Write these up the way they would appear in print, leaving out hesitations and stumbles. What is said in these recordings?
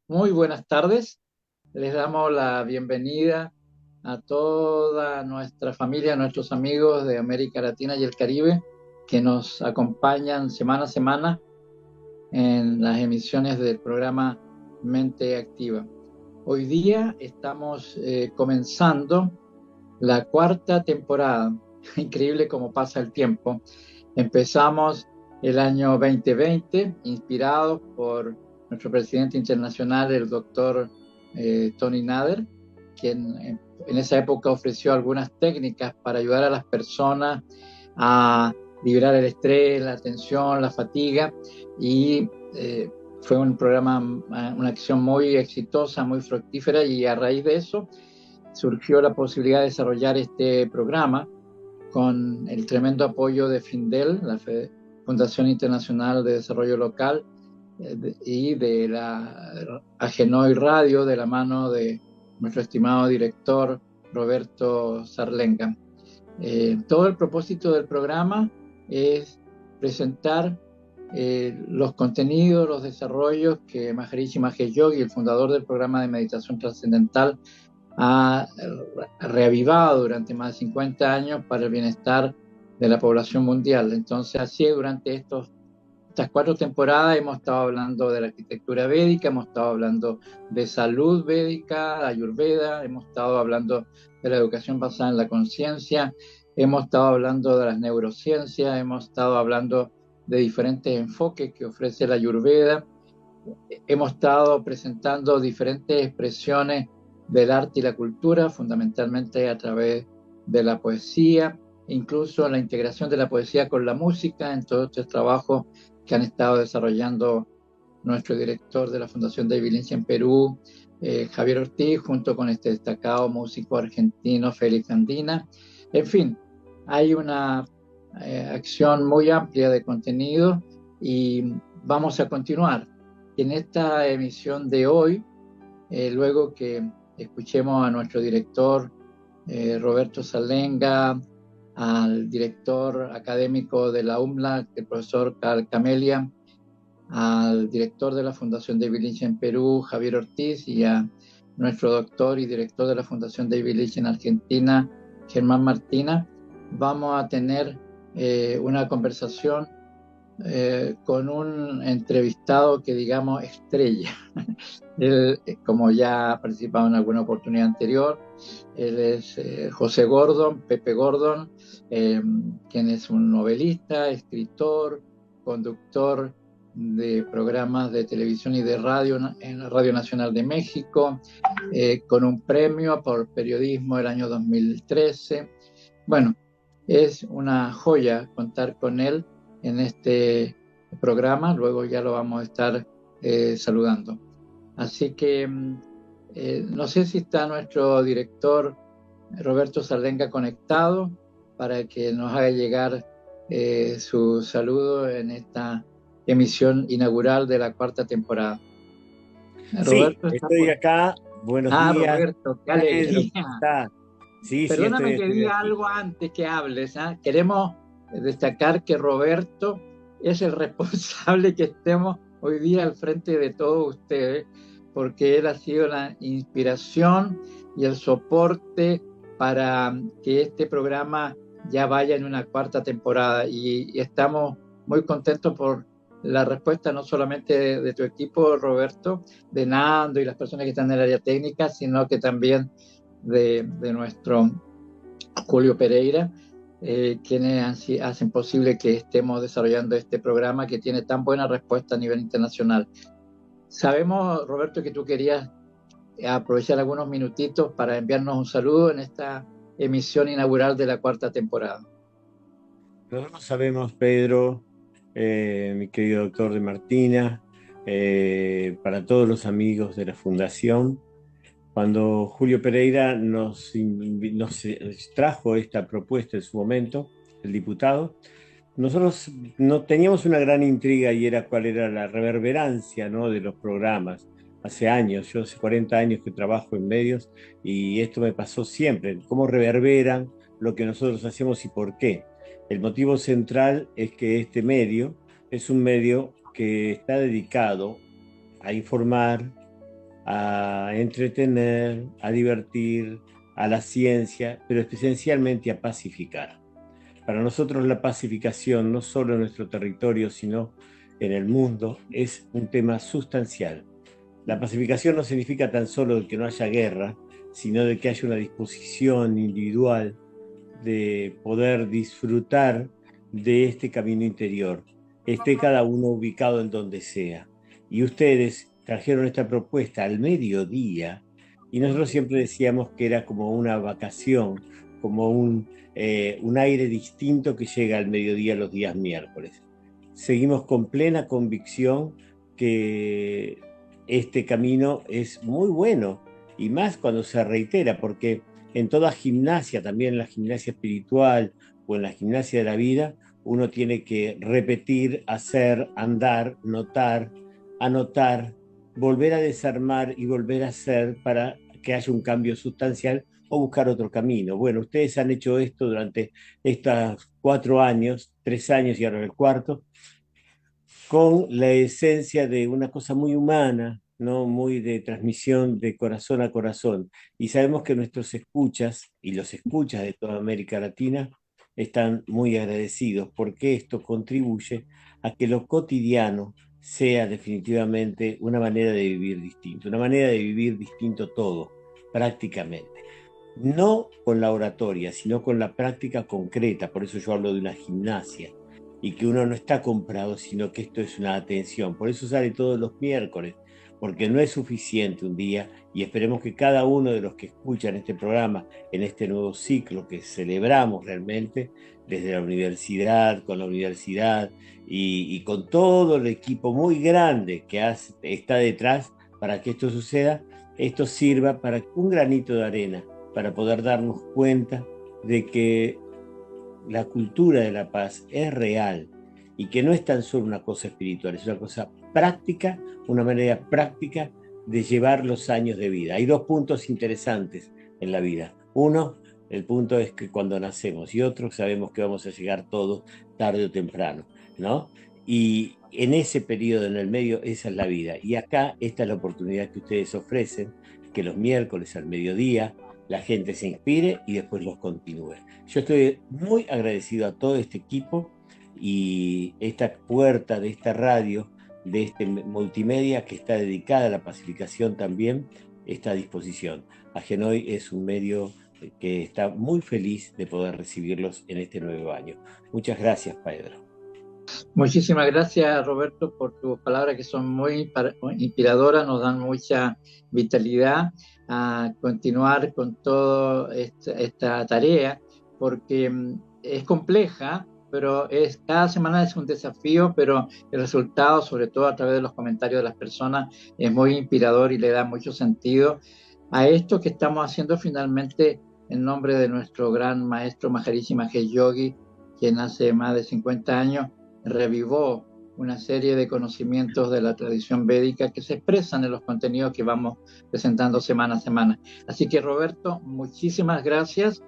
muy buenas tardes. Les damos la bienvenida a toda nuestra familia, a nuestros amigos de América Latina y el Caribe que nos acompañan semana a semana en las emisiones del programa Mente Activa. Hoy día estamos comenzando la cuarta temporada. Increíble cómo pasa el tiempo. Empezamos el año 2020, inspirados por nuestro presidente internacional, el doctor Tony Nader, quien en esa época ofreció algunas técnicas para ayudar a las personas a liberar el estrés, la tensión, la fatiga, y fue un programa, una acción muy exitosa, muy fructífera, y a raíz de eso surgió la posibilidad de desarrollar este programa con el tremendo apoyo de FINDEL, la Fundación Internacional de Desarrollo Local, y de la Agenoy Radio, de la mano de nuestro estimado director Roberto Sarlenga. Todo el propósito del programa es presentar los contenidos, los desarrollos que Maharishi Mahesh Yogi, el fundador del programa de meditación trascendental, ha reavivado durante más de 50 años para el bienestar de la población mundial. Entonces, así durante estas 4 temporadas hemos estado hablando de la arquitectura védica, hemos estado hablando de salud védica, ayurveda, hemos estado hablando de la educación basada en la conciencia, hemos estado hablando de las neurociencias, hemos estado hablando de diferentes enfoques que ofrece la ayurveda, hemos estado presentando diferentes expresiones del arte y la cultura, fundamentalmente a través de la poesía, incluso la integración de la poesía con la música en todos estos trabajos que han estado desarrollando nuestro director de la Fundación David Lynch en Perú, Javier Ortiz, junto con este destacado músico argentino Félix Andina. En fin, hay una acción muy amplia de contenido y vamos a continuar. En esta emisión de hoy, luego que escuchemos a nuestro director Roberto Sarlenga, al director académico de la UMLA, el profesor Carl Camelia, al director de la Fundación David Lynch en Perú, Javier Ortiz, y a nuestro doctor y director de la Fundación David Lynch en Argentina, Germán Martina, vamos a tener una conversación con un entrevistado que digamos estrella. Él, como ya ha participado en alguna oportunidad anterior, él es José Gordon, Pepe Gordon, quien es un novelista, escritor, conductor de programas de televisión y de radio en la Radio Nacional de México, con un premio por periodismo el año 2013. Bueno, es una joya contar con él en este programa, luego ya lo vamos a estar saludando. Así que no sé si está nuestro director Roberto Sarlenga conectado para que nos haga llegar su saludo en esta emisión inaugural de la cuarta temporada. Sí, estoy acá. Buenos días. Roberto, qué Pedro, alegría. ¿cómo estás? Sí, Perdóname que estoy diga aquí. algo antes que hables. Queremos destacar que Roberto es el responsable que estemos hoy día al frente de todos ustedes, porque él ha sido la inspiración y el soporte para que este programa ya vaya en una cuarta temporada, y estamos muy contentos por la respuesta no solamente de tu equipo, Roberto, de Nando y las personas que están en el área técnica, sino que también de nuestro Julio Pereira, quienes hacen posible que estemos desarrollando este programa que tiene tan buena respuesta a nivel internacional. Sabemos, Roberto, que tú querías aprovechar algunos minutitos para enviarnos un saludo en esta emisión inaugural de la cuarta temporada. Nosotros sabemos, Pedro, mi querido doctor de Martina, para todos los amigos de la Fundación, cuando Julio Pereira nos trajo esta propuesta en su momento, el diputado, nosotros no teníamos una gran intriga y era cuál era la reverberancia, ¿no?, de los programas. Hace años, yo hace 40 años que trabajo en medios y esto me pasó siempre, cómo reverberan lo que nosotros hacemos y por qué. El motivo central es que este medio es un medio que está dedicado a informar, a entretener, a divertir, a la ciencia, pero esencialmente a pacificar. Para nosotros la pacificación, no solo en nuestro territorio, sino en el mundo, es un tema sustancial. La pacificación no significa tan solo que no haya guerra, sino de que haya una disposición individual de poder disfrutar de este camino interior, esté cada uno ubicado en donde sea. Y ustedes trajeron esta propuesta al mediodía y nosotros siempre decíamos que era como una vacación, como un aire distinto que llega al mediodía los días miércoles. Seguimos con plena convicción que este camino es muy bueno y más cuando se reitera, porque en toda gimnasia, también en la gimnasia espiritual o en la gimnasia de la vida, uno tiene que repetir, hacer, andar, notar, anotar, volver a desarmar y volver a hacer para que haya un cambio sustancial o buscar otro camino. Bueno, ustedes han hecho esto durante estos 4 años, 3 años y ahora el cuarto, con la esencia de una cosa muy humana, ¿no? Muy de transmisión de corazón a corazón. Y sabemos que nuestros escuchas y los escuchas de toda América Latina están muy agradecidos porque esto contribuye a que lo cotidiano sea definitivamente una manera de vivir distinto, una manera de vivir distinto todo, prácticamente. No con la oratoria, sino con la práctica concreta. Por eso yo hablo de una gimnasia y que uno no está comprado, sino que esto es una atención. Por eso sale todos los miércoles, porque no es suficiente un día y esperemos que cada uno de los que escuchan este programa en este nuevo ciclo que celebramos realmente desde la universidad, con la universidad y con todo el equipo muy grande que está detrás para que esto suceda, esto sirva para un granito de arena, para poder darnos cuenta de que la cultura de la paz es real y que no es tan solo una cosa espiritual, es una cosa práctica, una manera práctica de llevar los años de vida. Hay dos puntos interesantes en la vida. Uno, el punto es que cuando nacemos y otro, sabemos que vamos a llegar todos tarde o temprano, ¿no? Y en ese periodo, en el medio, esa es la vida. Y acá, esta es la oportunidad que ustedes ofrecen, que los miércoles al mediodía la gente se inspire y después los continúe. Yo estoy muy agradecido a todo este equipo y esta puerta de esta radio, de este multimedia que está dedicada a la pacificación también, está a disposición. Agenoy es un medio que está muy feliz de poder recibirlos en este nuevo año. Muchas gracias, Pedro. Muchísimas gracias, Roberto, por tus palabras que son muy inspiradoras, nos dan mucha vitalidad a continuar con toda esta tarea, porque es compleja, pero cada semana es un desafío, pero el resultado, sobre todo a través de los comentarios de las personas, es muy inspirador y le da mucho sentido a esto que estamos haciendo finalmente en nombre de nuestro gran maestro Maharishi Mahesh Yogi, quien hace más de 50 años revivó una serie de conocimientos de la tradición védica que se expresan en los contenidos que vamos presentando semana a semana. Así que, Roberto, muchísimas gracias.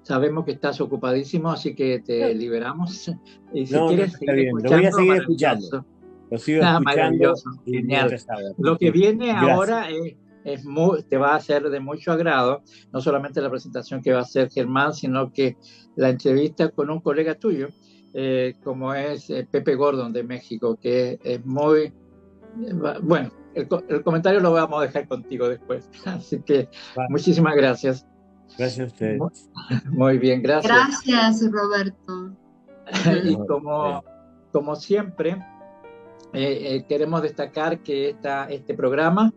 Sabemos que estás ocupadísimo, así que te liberamos. Y si No, no, quieres está seguir bien. Lo voy a escuchando, seguir escuchando. maravilloso. Lo sigo Ah, escuchando maravilloso, genial. mientras hago. Lo que viene Gracias. ahora te va a ser de mucho agrado, no solamente la presentación que va a hacer Germán, sino que la entrevista con un colega tuyo, como es Pepe Gordon de México, que es muy, bueno, el comentario lo vamos a dejar contigo después. Así que muchísimas gracias. Gracias a ustedes. Muy bien, gracias. Gracias, Roberto. Y como siempre, queremos destacar que este programa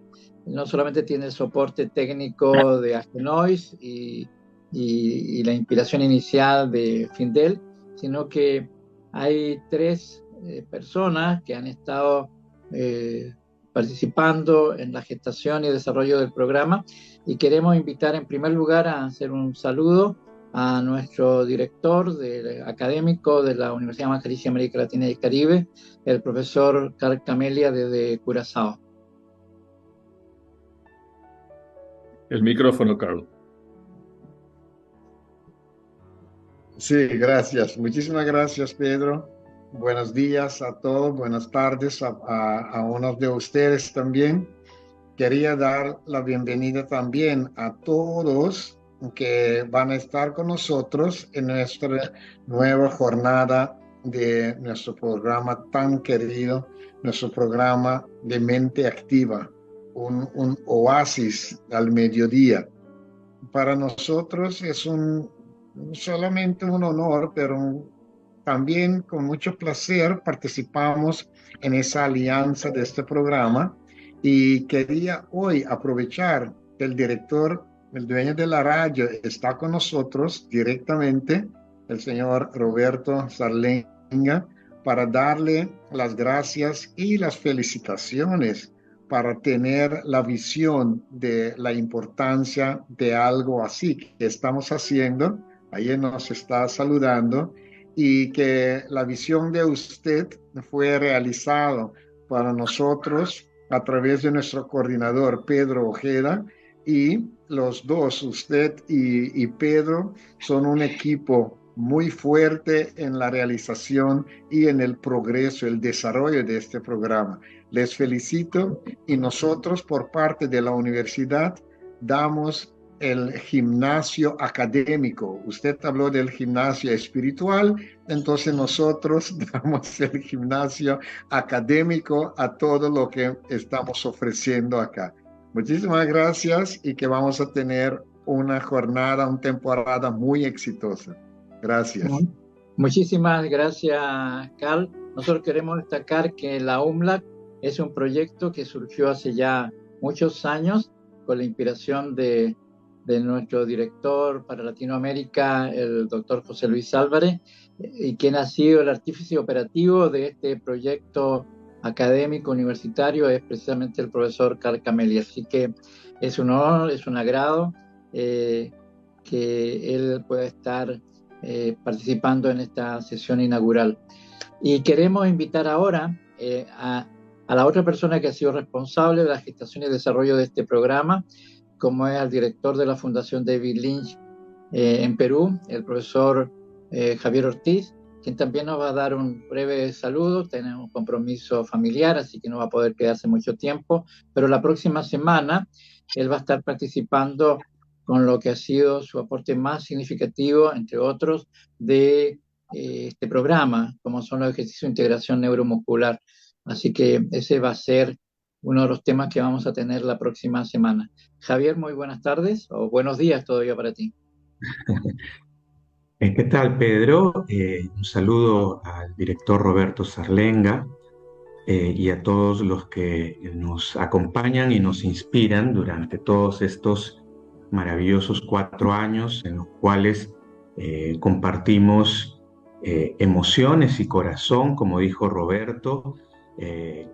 no solamente tiene el soporte técnico de Agenois y la inspiración inicial de Findel, sino que hay 3 personas que han estado participando en la gestación y desarrollo del programa, y queremos invitar en primer lugar a hacer un saludo a nuestro director académico de la Universidad Maharishi América Latina y el Caribe, el profesor Carl Camelia desde Curazao. El micrófono, Carl. Sí, gracias. Muchísimas gracias, Pedro. Buenos días a todos, buenas tardes a unos de ustedes también. Quería dar la bienvenida también a todos que van a estar con nosotros en nuestra nueva jornada de nuestro programa tan querido, nuestro programa de mente activa, un oasis al mediodía. Para nosotros es solamente un honor, pero también con mucho placer participamos en esa alianza de este programa y quería hoy aprovechar que el director, el dueño de la radio, está con nosotros directamente, el señor Roberto Sarlenga, para darle las gracias y las felicitaciones para tener la visión de la importancia de algo así que estamos haciendo. Ayer nos está saludando y que la visión de usted fue realizada para nosotros a través de nuestro coordinador Pedro Ojeda, y los dos, usted y Pedro, son un equipo muy fuerte en la realización y en el progreso, el desarrollo de este programa. Les felicito y nosotros por parte de la universidad damos el gimnasio académico. Usted habló del gimnasio espiritual, entonces nosotros damos el gimnasio académico a todo lo que estamos ofreciendo acá. Muchísimas gracias y que vamos a tener una jornada, una temporada muy exitosa. Gracias. Muchísimas gracias, Carl. Nosotros queremos destacar que la UMLAC es un proyecto que surgió hace ya muchos años con la inspiración de nuestro director para Latinoamérica, el doctor José Luis Álvarez, y quien ha sido el artífice operativo de este proyecto académico universitario es precisamente el profesor Carl Camelli. Así que es un honor, es un agrado que él pueda estar participando en esta sesión inaugural. Y queremos invitar ahora a la otra persona que ha sido responsable de la gestación y desarrollo de este programa, como es el director de la Fundación David Lynch en Perú, el profesor Javier Ortiz, quien también nos va a dar un breve saludo. Tenemos un compromiso familiar, así que no va a poder quedarse mucho tiempo, pero la próxima semana él va a estar participando con lo que ha sido su aporte más significativo, entre otros, de este programa, como son los ejercicios de integración neuromuscular. Así que ese va a ser uno de los temas que vamos a tener la próxima semana. Javier, muy buenas tardes, o buenos días todavía para ti. ¿Qué tal, Pedro? Un saludo al director Roberto Sarlenga y a todos los que nos acompañan y nos inspiran durante todos estos maravillosos 4 años en los cuales compartimos emociones y corazón, como dijo Roberto,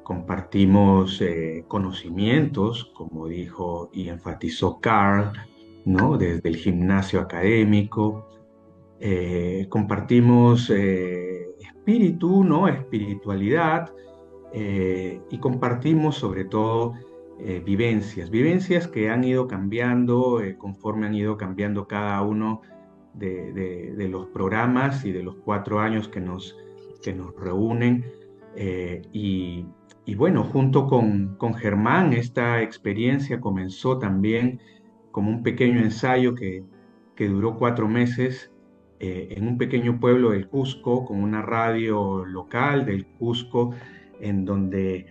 compartimos conocimientos, como dijo y enfatizó Carl, ¿no? Desde el gimnasio académico. Compartimos espíritu, ¿no? Espiritualidad, y compartimos sobre todo vivencias que han ido cambiando conforme han ido cambiando cada uno de los programas y de los 4 años que nos reúnen. Y bueno, junto con Germán, esta experiencia comenzó también como un pequeño ensayo que duró 4 meses en un pequeño pueblo del Cusco, con una radio local del Cusco, en donde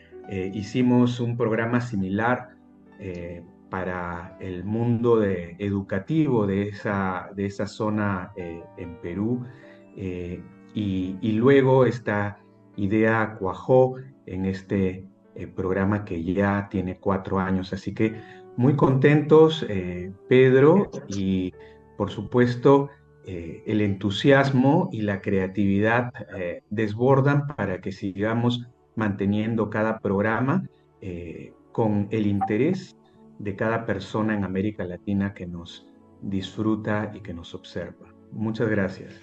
hicimos un programa similar para el mundo educativo de esa zona en Perú. Y luego esta idea cuajó en este programa que ya tiene 4 años. Así que muy contentos, Pedro, y por supuesto el entusiasmo y la creatividad desbordan para que sigamos manteniendo cada programa con el interés de cada persona en América Latina que nos disfruta y que nos observa. Muchas gracias.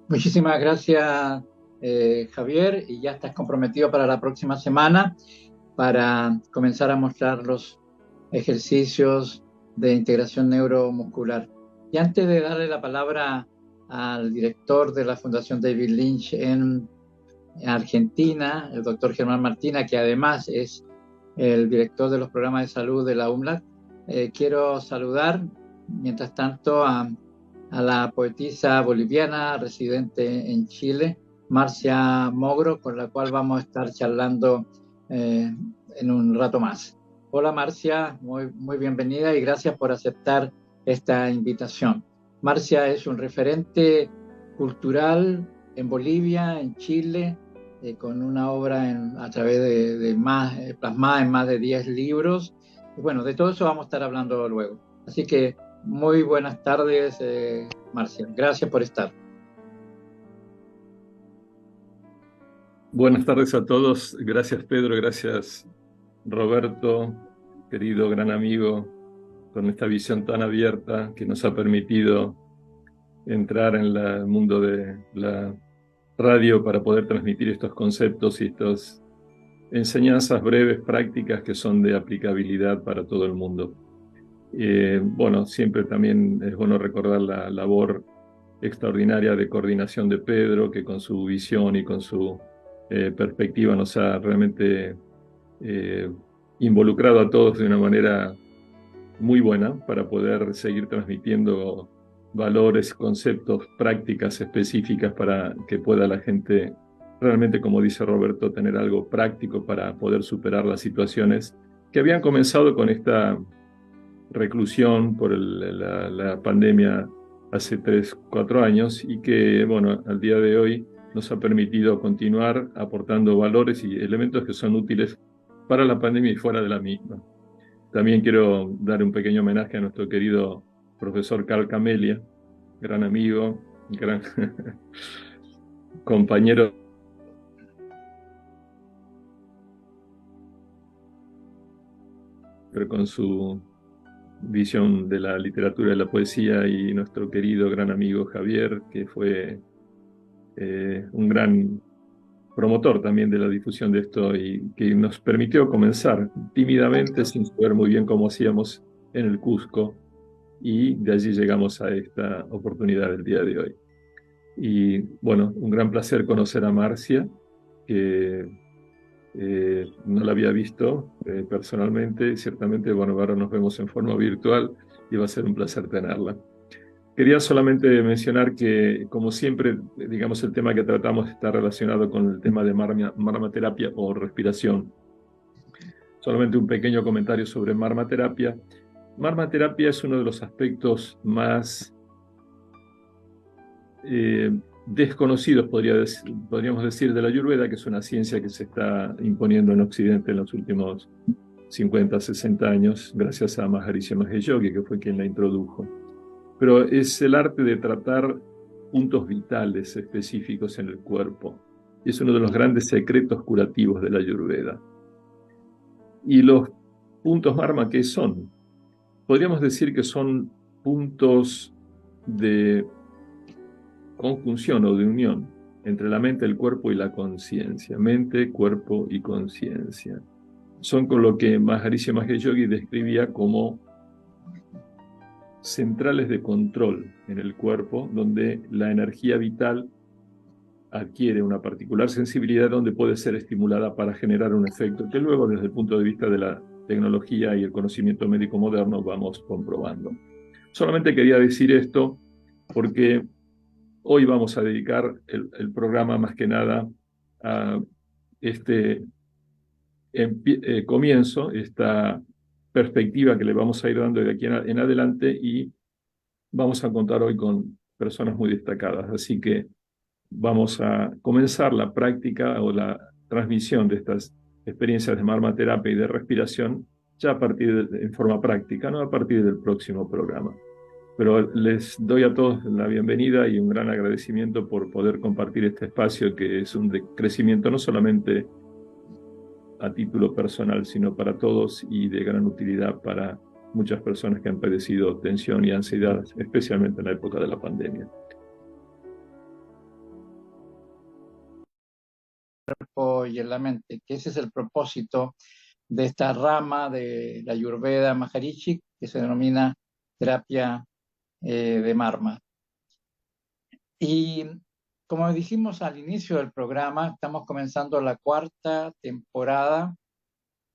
Muchísimas gracias, Javier, y ya estás comprometido para la próxima semana para comenzar a mostrar los ejercicios de integración neuromuscular. Y antes de darle la palabra al director de la Fundación David Lynch en Argentina, el doctor Germán Martina, que además es el director de los programas de salud de la UMLAT. Quiero saludar, mientras tanto, a la poetisa boliviana residente en Chile, Marcia Mogro, con la cual vamos a estar charlando en un rato más. Hola Marcia, muy bienvenida y gracias por aceptar esta invitación. Marcia es un referente cultural en Bolivia, en Chile, con una obra a través de plasmada en más de 10 libros. Y bueno, de todo eso vamos a estar hablando luego. Así que muy buenas tardes, Marcia. Gracias por estar. Buenas tardes a todos. Gracias, Pedro. Gracias, Roberto, querido gran amigo, con esta visión tan abierta que nos ha permitido entrar en el mundo de la radio para poder transmitir estos conceptos y estas enseñanzas breves, prácticas que son de aplicabilidad para todo el mundo. Bueno, siempre también es bueno recordar la labor extraordinaria de coordinación de Pedro, que con su visión y con su perspectiva nos ha realmente involucrado a todos de una manera muy buena para poder seguir transmitiendo valores, conceptos, prácticas específicas para que pueda la gente realmente, como dice Roberto, tener algo práctico para poder superar las situaciones que habían comenzado con esta reclusión por la pandemia hace 3, 4 años y que, bueno, al día de hoy nos ha permitido continuar aportando valores y elementos que son útiles para la pandemia y fuera de la misma. También quiero dar un pequeño homenaje a nuestro querido profesor Carl Camelia, gran amigo, gran compañero pero con su visión de la literatura y la poesía, y nuestro querido gran amigo Javier, que fue un gran promotor también de la difusión de esto y que nos permitió comenzar tímidamente, sin saber muy bien cómo hacíamos en el Cusco, y de allí llegamos a esta oportunidad del día de hoy. Y bueno, un gran placer conocer a Marcia, que no la había visto personalmente, ciertamente, bueno, ahora nos vemos en forma virtual y va a ser un placer tenerla. Quería solamente mencionar que, como siempre, digamos, el tema que tratamos está relacionado con el tema de marmaterapia o respiración. Solamente un pequeño comentario sobre marmaterapia. Marmaterapia es uno de los aspectos más desconocidos, podríamos decir, de la Ayurveda, que es una ciencia que se está imponiendo en Occidente en los últimos 50, 60 años, gracias a Maharishi Mahesh Yogi, que fue quien la introdujo. Pero es el arte de tratar puntos vitales específicos en el cuerpo. Y es uno de los grandes secretos curativos de la Ayurveda. ¿Y los puntos marma qué son? Podríamos decir que son puntos de conjunción o de unión entre la mente, el cuerpo y la conciencia. Mente, cuerpo y conciencia. Son con lo que Maharishi Mahesh Yogi describía como centrales de control en el cuerpo, donde la energía vital adquiere una particular sensibilidad donde puede ser estimulada para generar un efecto que luego, desde el punto de vista de la tecnología y el conocimiento médico moderno, vamos comprobando. Solamente quería decir esto porque hoy vamos a dedicar el programa más que nada a este comienzo, esta perspectiva que le vamos a ir dando de aquí en adelante, y vamos a contar hoy con personas muy destacadas. Así que vamos a comenzar la práctica o la transmisión de estas experiencias de marmaterapia y de respiración ya a partir en forma práctica, no a partir del próximo programa. Pero les doy a todos la bienvenida y un gran agradecimiento por poder compartir este espacio, que es un crecimiento no solamente a título personal, sino para todos y de gran utilidad para muchas personas que han padecido tensión y ansiedad, especialmente en la época de la pandemia. Y en la mente, que ese es el propósito de esta rama de la Ayurveda Maharishi, que se denomina terapia de marma. Y como dijimos al inicio del programa, estamos comenzando la 4ª temporada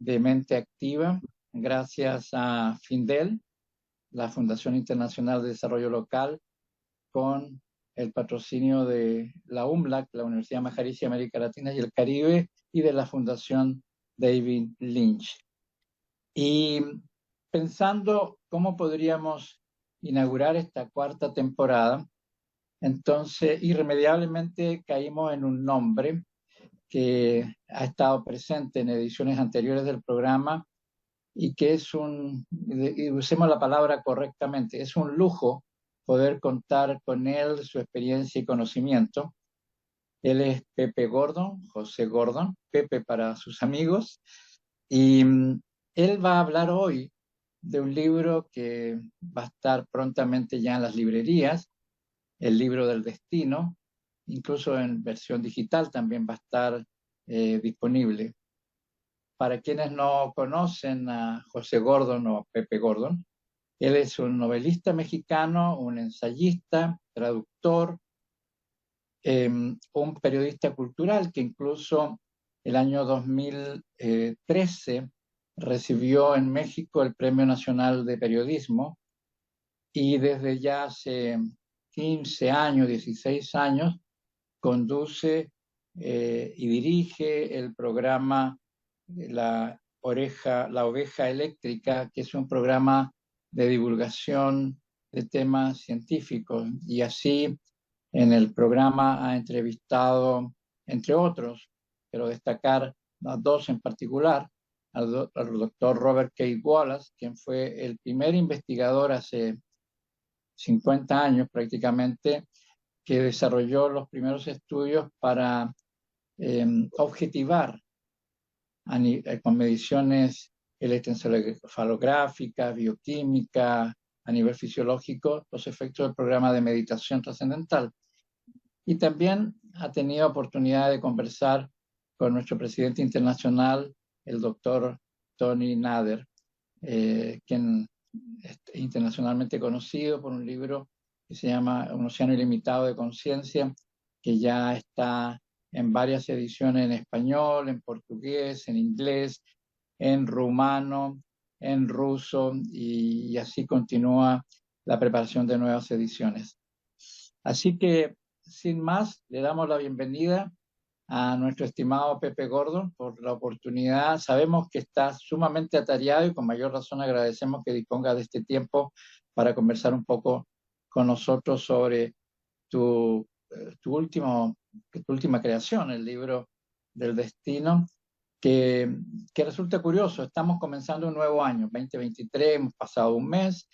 de Mente Activa, gracias a FINDEL, la Fundación Internacional de Desarrollo Local, con el patrocinio de la UMLAC, la Universidad Maharishi América Latina y el Caribe, y de la Fundación David Lynch. Y pensando cómo podríamos inaugurar esta 4ª temporada, entonces irremediablemente caímos en un nombre que ha estado presente en ediciones anteriores del programa y que es y usemos la palabra correctamente, es un lujo poder contar con él, su experiencia y conocimiento. Él es Pepe Gordon, José Gordon, Pepe para sus amigos, y él va a hablar hoy de un libro que va a estar prontamente ya en las librerías, el libro del destino, incluso en versión digital también va a estar disponible. Para quienes no conocen a José Gordon o a Pepe Gordon, él es un novelista mexicano, un ensayista, traductor, un periodista cultural que incluso el año 2013 recibió en México el Premio Nacional de Periodismo y desde ya hace 15 años, 16 años, conduce y dirige el programa La Oveja Eléctrica, que es un programa de divulgación de temas científicos. Y así en el programa ha entrevistado, entre otros, pero destacar a 2 en particular, al doctor Robert K. Wallace, quien fue el primer investigador hace 50 años prácticamente, que desarrolló los primeros estudios para objetivar con mediciones electroencefalográficas, bioquímica, a nivel fisiológico, los efectos del programa de meditación trascendental. Y también ha tenido oportunidad de conversar con nuestro presidente internacional, el doctor Tony Nader, quien es internacionalmente conocido por un libro que se llama Un océano ilimitado de conciencia, que ya está en varias ediciones en español, en portugués, en inglés, en rumano, en ruso, y así continúa la preparación de nuevas ediciones. Así que, sin más, le damos la bienvenida a nuestro estimado Pepe Gordon por la oportunidad. Sabemos que está sumamente atareado y con mayor razón agradecemos que disponga de este tiempo para conversar un poco con nosotros sobre tu última creación, el libro del destino, que resulta curioso. Estamos comenzando un nuevo año, 2023, hemos pasado un mes,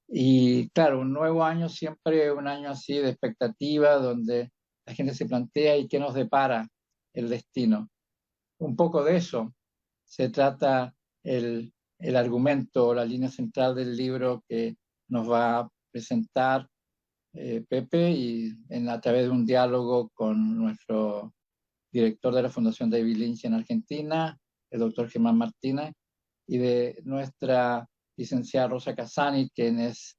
y claro, un nuevo año siempre un año así de expectativa, donde la gente se plantea ¿y qué nos depara el destino? Un poco de eso se trata el argumento, la línea central del libro que nos va a presentar Pepe, y a través de un diálogo con nuestro director de la Fundación David Lynch en Argentina, el doctor Germán Martínez, y de nuestra licenciada Rosa Casani, quien es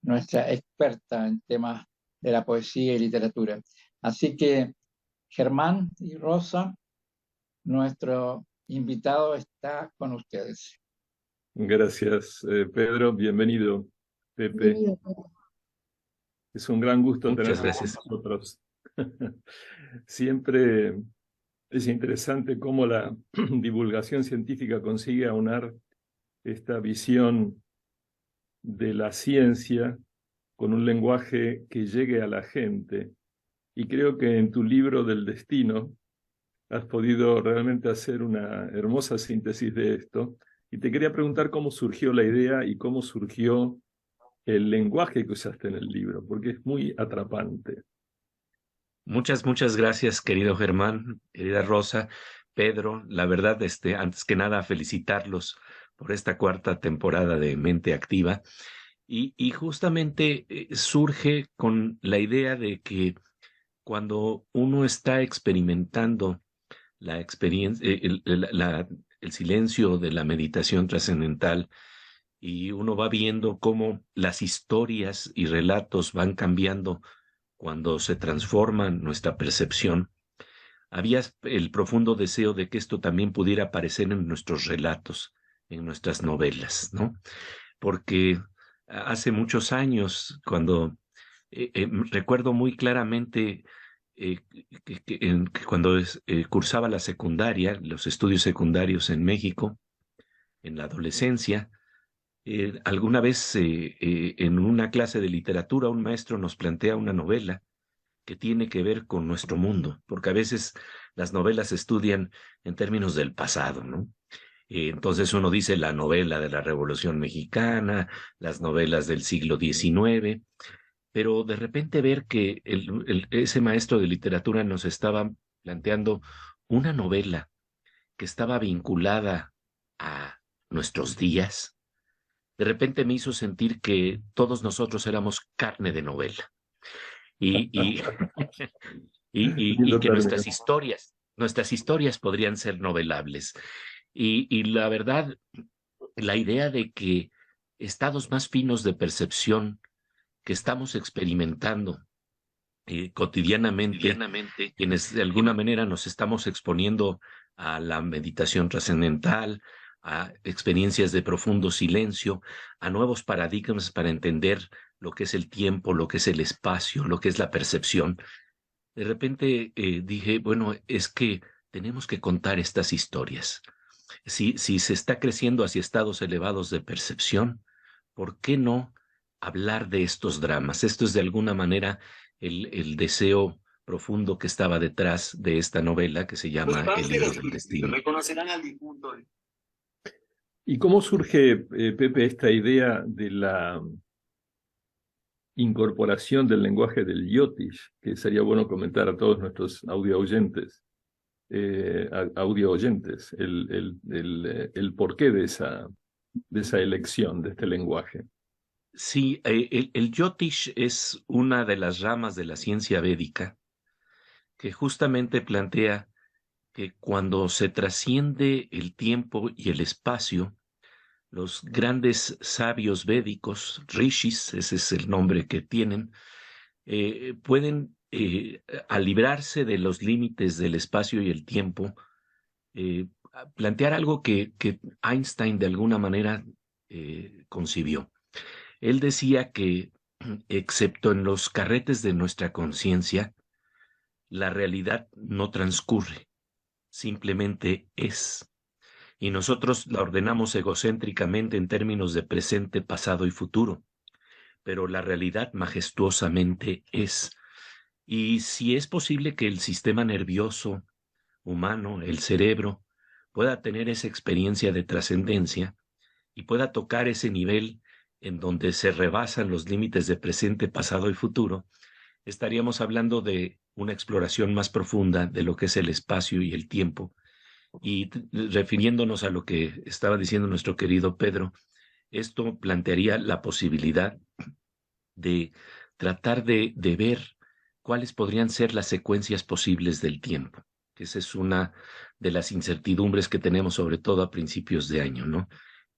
nuestra experta en temas de la poesía y literatura. Así que, Germán y Rosa, nuestro invitado está con ustedes. Gracias, Pedro. Bienvenido, Pepe. Bienvenido. Es un gran gusto Muchas tenerte gracias. con nosotros. Siempre es interesante cómo la divulgación científica consigue aunar esta visión de la ciencia con un lenguaje que llegue a la gente. Y creo que en tu libro del destino has podido realmente hacer una hermosa síntesis de esto. Y te quería preguntar cómo surgió la idea y cómo surgió el lenguaje que usaste en el libro, porque es muy atrapante. Muchas gracias, querido Germán, querida Rosa, Pedro. La verdad, antes que nada, felicitarlos por esta 4ª temporada de Mente Activa. Y justamente surge con la idea de que cuando uno está experimentando la experiencia, el silencio de la meditación trascendental, y uno va viendo cómo las historias y relatos van cambiando cuando se transforma nuestra percepción, había el profundo deseo de que esto también pudiera aparecer en nuestros relatos, en nuestras novelas, ¿no? Porque hace muchos años, cuando recuerdo muy claramente que cuando cursaba la secundaria, los estudios secundarios en México, en la adolescencia, alguna vez en una clase de literatura un maestro nos plantea una novela que tiene que ver con nuestro mundo, porque a veces las novelas se estudian en términos del pasado, ¿no? Entonces uno dice la novela de la Revolución Mexicana, las novelas del siglo XIX, pero de repente ver que ese maestro de literatura nos estaba planteando una novela que estaba vinculada a nuestros días, de repente me hizo sentir que todos nosotros éramos carne de novela y, y, y Lindo que término. nuestras historias podrían ser novelables. Y la verdad, la idea de que estados más finos de percepción que estamos experimentando cotidianamente, quienes de alguna manera nos estamos exponiendo a la meditación trascendental, a experiencias de profundo silencio, a nuevos paradigmas para entender lo que es el tiempo, lo que es el espacio, lo que es la percepción. De repente dije, bueno, es que tenemos que contar estas historias. Si se está creciendo hacia estados elevados de percepción, ¿por qué no hablar de estos dramas? Esto es de alguna manera el deseo profundo que estaba detrás de esta novela que se llama El libro del destino. Reconocerán al difunto. ¿Y cómo surge, Pepe, esta idea de la incorporación del lenguaje del Yiddish, que sería bueno comentar a todos nuestros audio oyentes, el porqué de esa elección de este lenguaje? Sí, el Yiddish es una de las ramas de la ciencia védica que justamente plantea que cuando se trasciende el tiempo y el espacio, los grandes sabios védicos, rishis, ese es el nombre que tienen, pueden, al librarse de los límites del espacio y el tiempo, plantear algo que Einstein de alguna manera concibió. Él decía que, excepto en los carretes de nuestra conciencia, la realidad no transcurre, simplemente es. Y nosotros la ordenamos egocéntricamente en términos de presente, pasado y futuro, pero la realidad majestuosamente es. Y si es posible que el sistema nervioso humano, el cerebro, pueda tener esa experiencia de trascendencia y pueda tocar ese nivel en donde se rebasan los límites de presente, pasado y futuro, estaríamos hablando de una exploración más profunda de lo que es el espacio y el tiempo. Y refiriéndonos a lo que estaba diciendo nuestro querido Pedro, esto plantearía la posibilidad de tratar de ver cuáles podrían ser las secuencias posibles del tiempo, que esa es una de las incertidumbres que tenemos, sobre todo a principios de año, ¿no?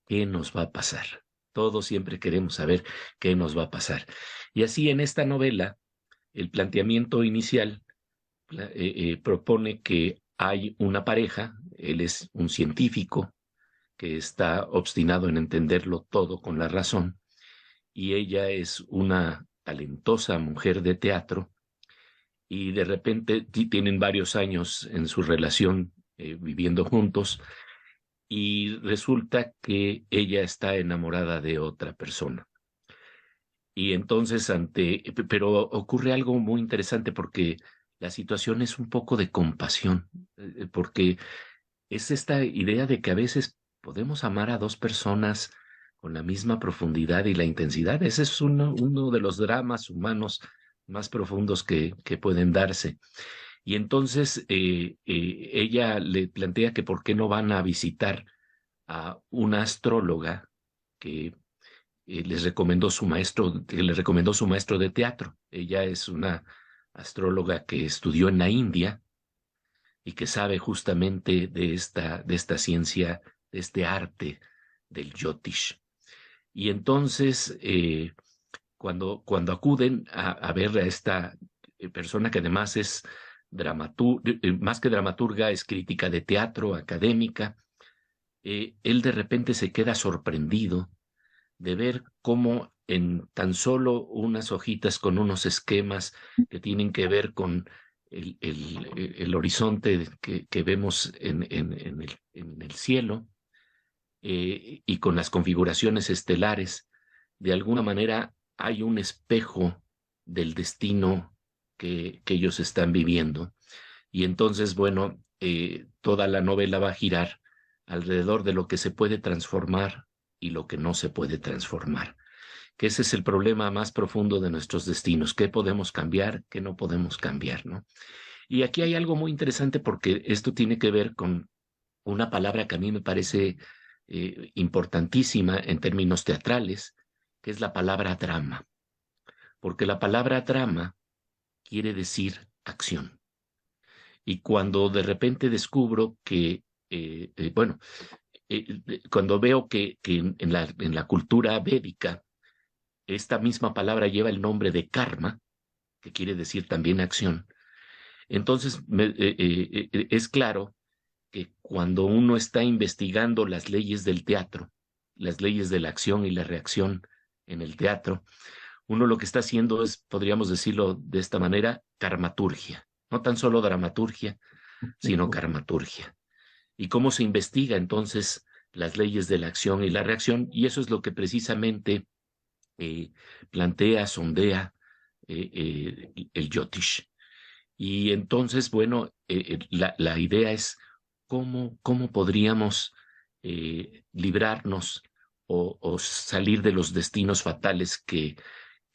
¿Qué nos va a pasar? Todos siempre queremos saber qué nos va a pasar. Y así en esta novela, el planteamiento inicial propone que hay una pareja, él es un científico que está obstinado en entenderlo todo con la razón, y ella es una talentosa mujer de teatro, y de repente tienen varios años en su relación viviendo juntos, y resulta que ella está enamorada de otra persona. Y entonces pero ocurre algo muy interesante porque la situación es un poco de compasión, porque es esta idea de que a veces podemos amar a dos personas con la misma profundidad y la intensidad. Ese es uno de los dramas humanos más profundos que pueden darse. Y entonces ella le plantea que por qué no van a visitar a una astróloga que les recomendó su maestro, que le recomendó su maestro de teatro. Ella es una astróloga que estudió en la India y que sabe justamente de esta ciencia, de este arte del Jyotish. Y entonces cuando acuden a ver a esta persona que además es más que dramaturga, es crítica de teatro, académica, él de repente se queda sorprendido de ver cómo en tan solo unas hojitas con unos esquemas que tienen que ver con el horizonte que vemos en el cielo, y con las configuraciones estelares, de alguna manera hay un espejo del destino que ellos están viviendo. Y entonces, bueno, toda la novela va a girar alrededor de lo que se puede transformar y lo que no se puede transformar. Que ese es el problema más profundo de nuestros destinos. ¿Qué podemos cambiar? ¿Qué no podemos cambiar? ¿No? Y aquí hay algo muy interesante porque esto tiene que ver con una palabra que a mí me parece importantísima en términos teatrales, que es la palabra drama. Porque la palabra drama quiere decir acción. Y cuando de repente descubro que, cuando veo que en la cultura védica, esta misma palabra lleva el nombre de karma, que quiere decir también acción, entonces es claro que cuando uno está investigando las leyes del teatro, las leyes de la acción y la reacción en el teatro, uno lo que está haciendo es, podríamos decirlo de esta manera, karmaturgia. No tan solo dramaturgia, sino karmaturgia. ¿Y cómo se investiga entonces las leyes de la acción y la reacción? Y eso es lo que precisamente plantea, sondea el Jyotish. Y entonces, bueno, la idea es cómo podríamos librarnos o salir de los destinos fatales que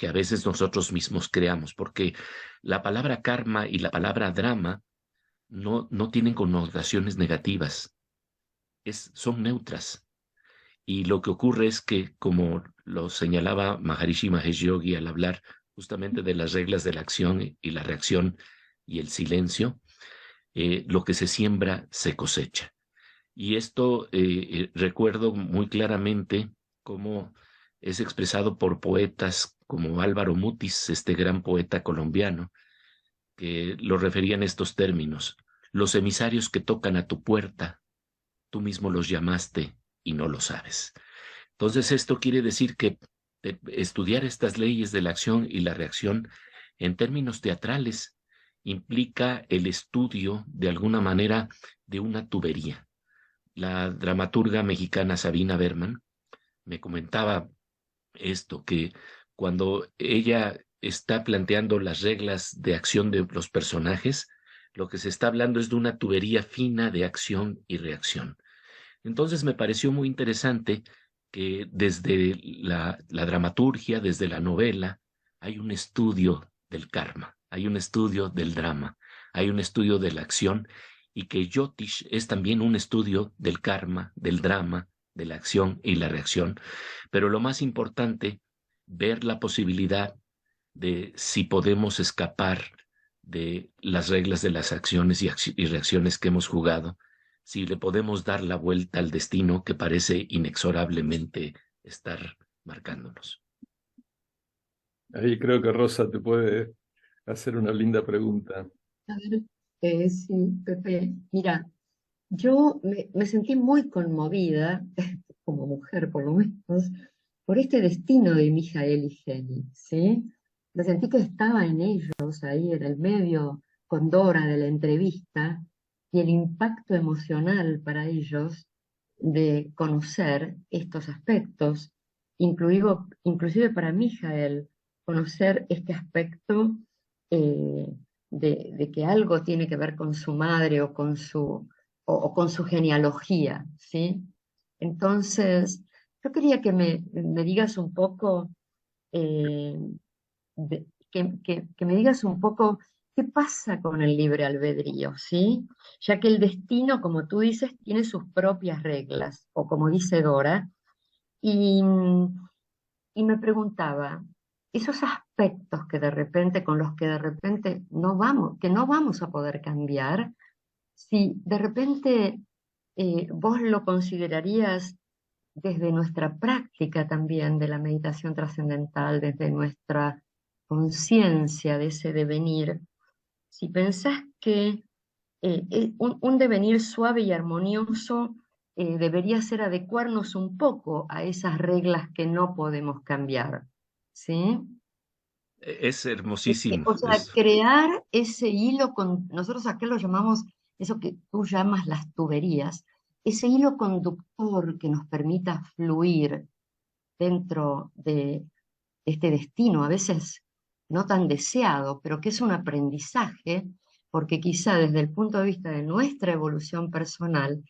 a veces nosotros mismos creamos, porque la palabra karma y la palabra drama no tienen connotaciones negativas, son neutras. Y lo que ocurre es que, como lo señalaba Maharishi Mahesh Yogi al hablar justamente de las reglas de la acción y la reacción y el silencio, lo que se siembra se cosecha. Y esto recuerdo muy claramente cómo es expresado por poetas como Álvaro Mutis, este gran poeta colombiano, que lo refería en estos términos: los emisarios que tocan a tu puerta, tú mismo los llamaste y no lo sabes. Entonces esto quiere decir que estudiar estas leyes de la acción y la reacción en términos teatrales implica el estudio, de alguna manera, de una tubería. La dramaturga mexicana Sabina Berman me comentaba esto, que cuando ella está planteando las reglas de acción de los personajes, lo que se está hablando es de una tubería fina de acción y reacción. Entonces me pareció muy interesante que desde la dramaturgia, desde la novela, hay un estudio del karma, hay un estudio del drama, hay un estudio de la acción, y que Jyotish es también un estudio del karma, del drama, de la acción y la reacción. Pero lo más importante, ver la posibilidad de si podemos escapar de las reglas de las acciones y reacciones que hemos jugado, si le podemos dar la vuelta al destino que parece inexorablemente estar marcándonos. Ahí creo que Rosa te puede hacer una linda pregunta. A ver, sí, Pepe, mira, yo me sentí muy conmovida, como mujer por lo menos, por este destino de Mijael y Jenny, ¿sí? Me sentí que estaba en ellos, ahí en el medio con Dora de la entrevista, y el impacto emocional para ellos de conocer estos aspectos, inclusive para Mijael, conocer este aspecto eh, de que algo tiene que ver con su madre o con su genealogía, ¿sí? Entonces, yo quería que me digas un poco, eh, que me digas un poco qué pasa con el libre albedrío, ¿sí? Ya que el destino, como tú dices, tiene sus propias reglas, o como dice Dora, y, y me preguntaba, esos aspectos que de repente, con los que de repente que no vamos a poder cambiar, si de repente vos lo considerarías desde nuestra práctica también de la meditación trascendental, desde nuestra conciencia de ese devenir, si pensás que un devenir suave y armonioso debería ser adecuarnos un poco a esas reglas que no podemos cambiar, ¿sí? Es hermosísimo. O sea, crear ese hilo nosotros acá lo llamamos, eso que tú llamas las tuberías, ese hilo conductor que nos permita fluir dentro de este destino, a veces no tan deseado, pero que es un aprendizaje, porque quizá desde el punto de vista de nuestra evolución personal,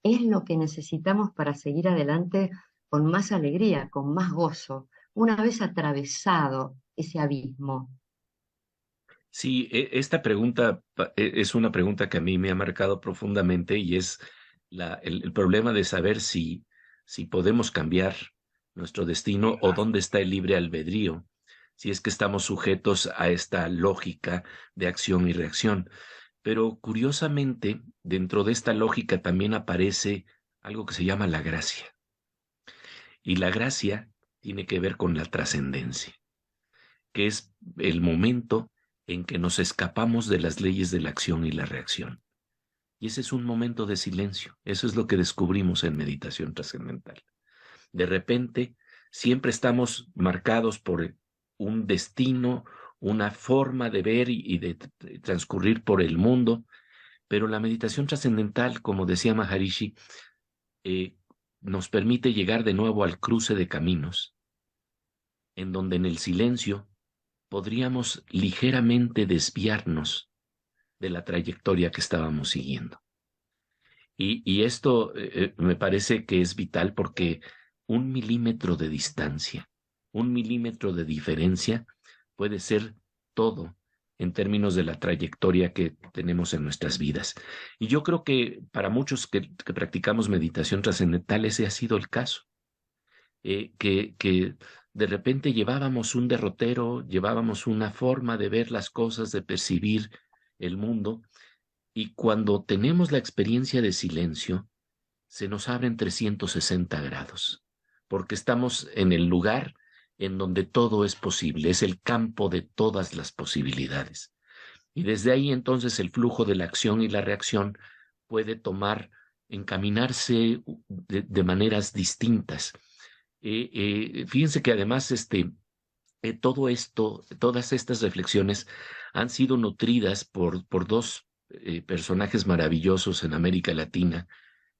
es lo que necesitamos para seguir adelante con más alegría, con más gozo, una vez atravesado ese abismo. Sí, esta pregunta es una pregunta que a mí me ha marcado profundamente y es el problema de saber si podemos cambiar nuestro destino o dónde está el libre albedrío, si es que estamos sujetos a esta lógica de acción y reacción. Pero curiosamente, dentro de esta lógica también aparece algo que se llama la gracia. Y la gracia tiene que ver con la trascendencia, que es el momento en que nos escapamos de las leyes de la acción y la reacción. Y ese es un momento de silencio. Eso es lo que descubrimos en meditación trascendental. De repente, siempre estamos marcados por un destino, una forma de ver y de transcurrir por el mundo, pero la meditación trascendental, como decía Maharishi, nos permite llegar de nuevo al cruce de caminos, en donde en el silencio podríamos ligeramente desviarnos de la trayectoria que estábamos siguiendo. Y esto me parece que es vital porque 1 milímetro de distancia, 1 milímetro de diferencia puede ser todo en términos de la trayectoria que tenemos en nuestras vidas. Y yo creo que para muchos que practicamos meditación trascendental ese ha sido el caso. Que de repente llevábamos un derrotero, llevábamos una forma de ver las cosas, de percibir el mundo, y cuando tenemos la experiencia de silencio, se nos abren 360 grados, porque estamos en el lugar en donde todo es posible, es el campo de todas las posibilidades. Y desde ahí entonces el flujo de la acción y la reacción puede encaminarse de maneras distintas. Fíjense que además todo esto, todas estas reflexiones han sido nutridas por dos personajes maravillosos en América Latina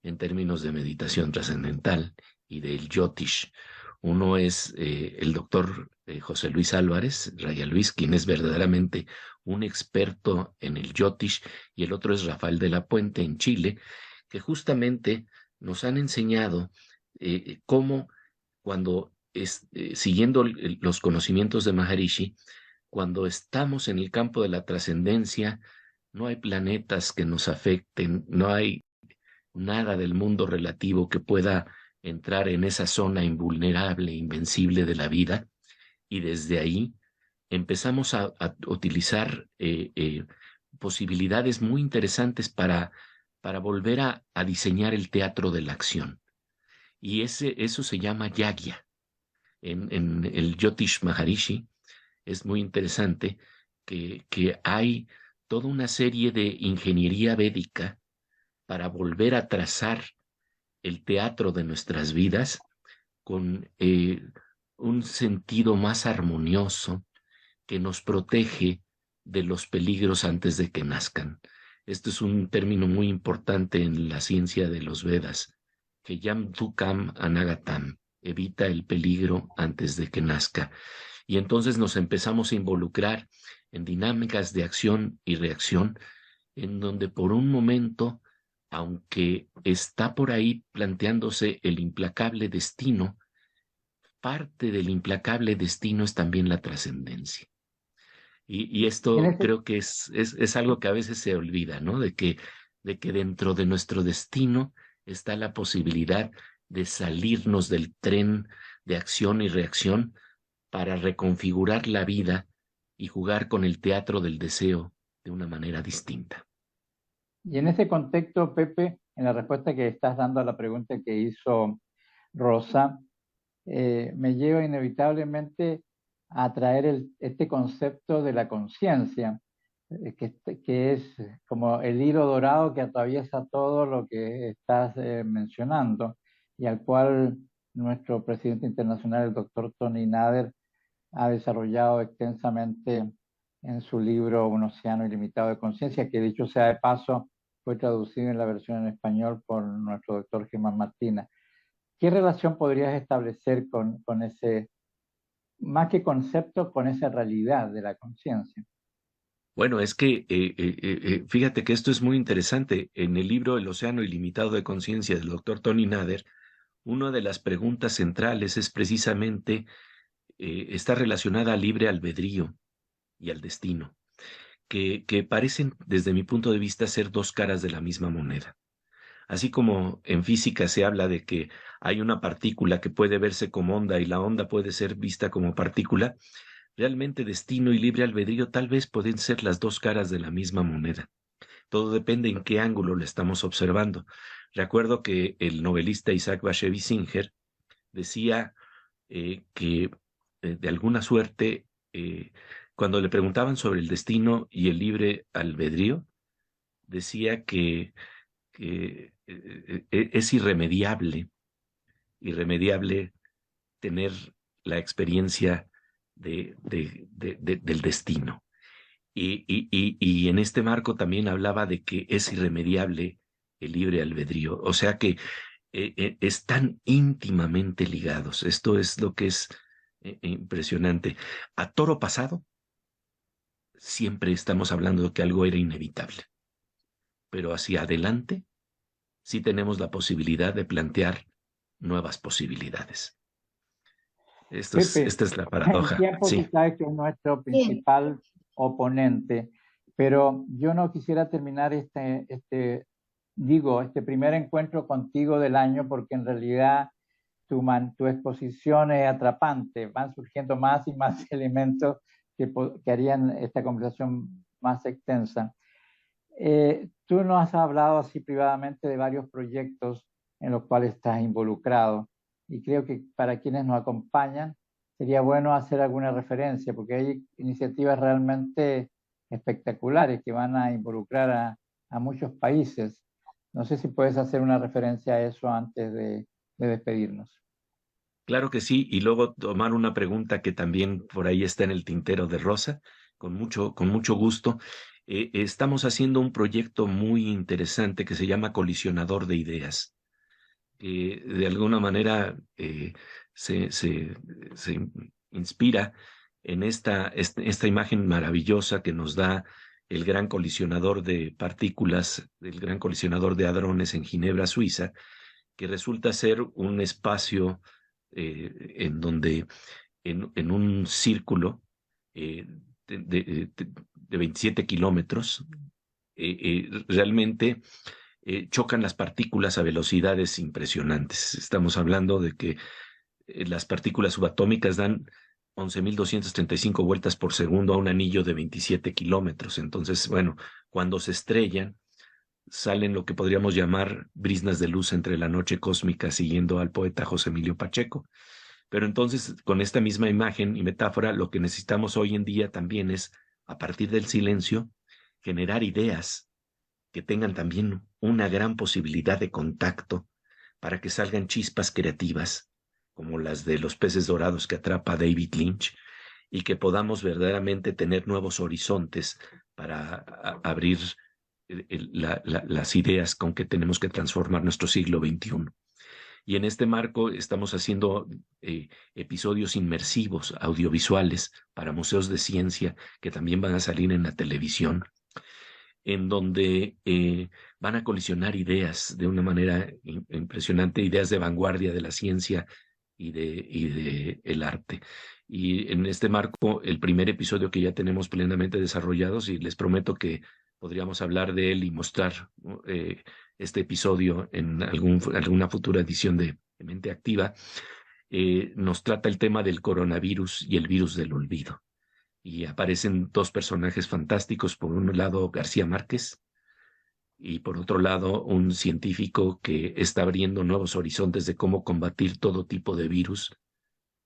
en términos de meditación trascendental y del Yotish. Uno es el doctor José Luis Álvarez, Raya Luis, quien es verdaderamente un experto en el Yotish, y el otro es Rafael de la Puente en Chile, que justamente nos han enseñado cómo cuando siguiendo los conocimientos de Maharishi, cuando estamos en el campo de la trascendencia, no hay planetas que nos afecten, no hay nada del mundo relativo que pueda entrar en esa zona invulnerable, invencible de la vida, y desde ahí empezamos a utilizar posibilidades muy interesantes para volver a diseñar el teatro de la acción. Y eso se llama yagya. En el Yotish Maharishi es muy interesante que hay toda una serie de ingeniería védica para volver a trazar el teatro de nuestras vidas con un sentido más armonioso que nos protege de los peligros antes de que nazcan. Esto es un término muy importante en la ciencia de los Vedas, que yam dukam anagatam, evita el peligro antes de que nazca. Y entonces nos empezamos a involucrar en dinámicas de acción y reacción, en donde por un momento, aunque está por ahí planteándose el implacable destino, parte del implacable destino es también la trascendencia. Y esto creo que es algo que a veces se olvida, ¿no? De que dentro de nuestro destino está la posibilidad de salirnos del tren de acción y reacción para reconfigurar la vida y jugar con el teatro del deseo de una manera distinta. Y en ese contexto, Pepe, en la respuesta que estás dando a la pregunta que hizo Rosa, me lleva inevitablemente a traer este concepto de la conciencia, que es como el hilo dorado que atraviesa todo lo que estás mencionando y al cual nuestro presidente internacional, el doctor Tony Nader, ha desarrollado extensamente en su libro Un océano ilimitado de conciencia, que dicho sea de paso, fue traducido en la versión en español por nuestro doctor Germán Martínez. ¿Qué relación podrías establecer con ese, más que concepto, con esa realidad de la conciencia? Bueno, es que fíjate que esto es muy interesante. En el libro El océano ilimitado de conciencia del doctor Tony Nader, una de las preguntas centrales es precisamente, está relacionada al libre albedrío y al destino, que parecen, desde mi punto de vista, ser dos caras de la misma moneda. Así como en física se habla de que hay una partícula que puede verse como onda y la onda puede ser vista como partícula, realmente destino y libre albedrío tal vez pueden ser las dos caras de la misma moneda. Todo depende en qué ángulo lo estamos observando. Recuerdo que el novelista Isaac Bashevis Singer decía que de alguna suerte, cuando le preguntaban sobre el destino y el libre albedrío, decía que es irremediable tener la experiencia del destino. Y en este marco también hablaba de que es irremediable el libre albedrío. O sea que están íntimamente ligados. Esto es lo que es impresionante. A toro pasado, siempre estamos hablando de que algo era inevitable. Pero hacia adelante, sí tenemos la posibilidad de plantear nuevas posibilidades. Pepe, Esta es la el paradoja. tiempo Sí. quizás que es nuestro principal oponente, pero yo no quisiera terminar este primer encuentro contigo del año, porque en realidad tu exposición es atrapante, van surgiendo más y más elementos que harían esta conversación más extensa. Tú nos has hablado así privadamente de varios proyectos en los cuales estás involucrado, y creo que para quienes nos acompañan sería bueno hacer alguna referencia, porque hay iniciativas realmente espectaculares que van a involucrar a muchos países. No sé si puedes hacer una referencia a eso antes de despedirnos. Claro que sí, y luego tomar una pregunta que también por ahí está en el tintero de Rosa, con mucho gusto. Estamos haciendo un proyecto muy interesante que se llama Colisionador de Ideas, que de alguna manera se inspira en esta imagen maravillosa que nos da el gran colisionador de partículas, el gran colisionador de hadrones en Ginebra, Suiza, que resulta ser un espacio en donde en un círculo eh, de 27 kilómetros, realmente chocan las partículas a velocidades impresionantes. Estamos hablando de que las partículas subatómicas dan 11.235 vueltas por segundo a un anillo de 27 kilómetros. Entonces, bueno, cuando se estrellan, salen lo que podríamos llamar brisnas de luz entre la noche cósmica, siguiendo al poeta José Emilio Pacheco. Pero entonces, con esta misma imagen y metáfora, lo que necesitamos hoy en día también es, a partir del silencio, generar ideas que tengan también una gran posibilidad de contacto para que salgan chispas creativas, como las de los peces dorados que atrapa David Lynch, y que podamos verdaderamente tener nuevos horizontes para abrir las ideas con que tenemos que transformar nuestro siglo XXI. Y en este marco estamos haciendo episodios inmersivos, audiovisuales, para museos de ciencia que también van a salir en la televisión, en donde van a colisionar ideas de una manera impresionante, ideas de vanguardia de la ciencia y de el arte. Y en este marco, el primer episodio que ya tenemos plenamente desarrollados, y les prometo que podríamos hablar de él y mostrar este episodio en alguna futura edición de Mente Activa, nos trata el tema del coronavirus y el virus del olvido. Y aparecen dos personajes fantásticos. Por un lado, García Márquez, y por otro lado un científico que está abriendo nuevos horizontes de cómo combatir todo tipo de virus,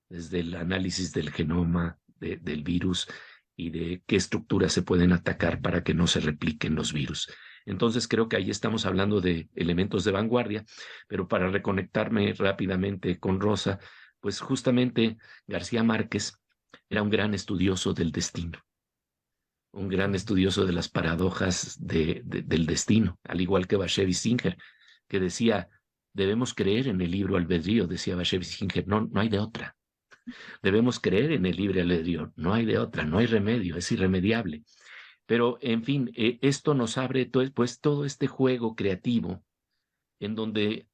desde el análisis del genoma del virus y de qué estructuras se pueden atacar para que no se repliquen los virus. Entonces creo que ahí estamos hablando de elementos de vanguardia, pero para reconectarme rápidamente con Rosa, pues justamente García Márquez era un gran estudioso del destino, un gran estudioso de las paradojas del destino, al igual que Bashevis Singer, que decía, debemos creer en el libre albedrío, decía Bashevis Singer, no, no hay de otra. Debemos creer en el libre albedrío, no hay de otra, no hay remedio, es irremediable. Pero, en fin, esto nos abre pues todo este juego creativo en donde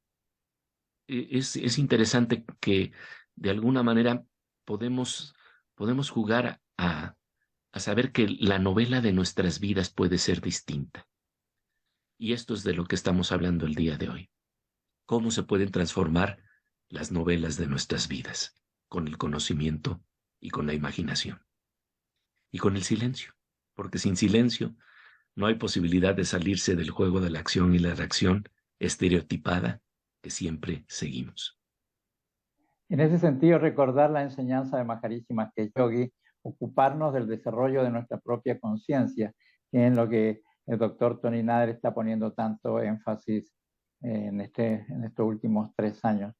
es interesante que de alguna manera podemos jugar a saber que la novela de nuestras vidas puede ser distinta. Y esto es de lo que estamos hablando el día de hoy. ¿Cómo se pueden transformar las novelas de nuestras vidas? Con el conocimiento y con la imaginación. Y con el silencio. Porque sin silencio no hay posibilidad de salirse del juego de la acción y la reacción estereotipada que siempre seguimos. En ese sentido, recordar la enseñanza de Maharishi Mahesh Yogi, ocuparnos del desarrollo de nuestra propia conciencia, que es en lo que el doctor Tony Nader está poniendo tanto énfasis en estos últimos 3 años.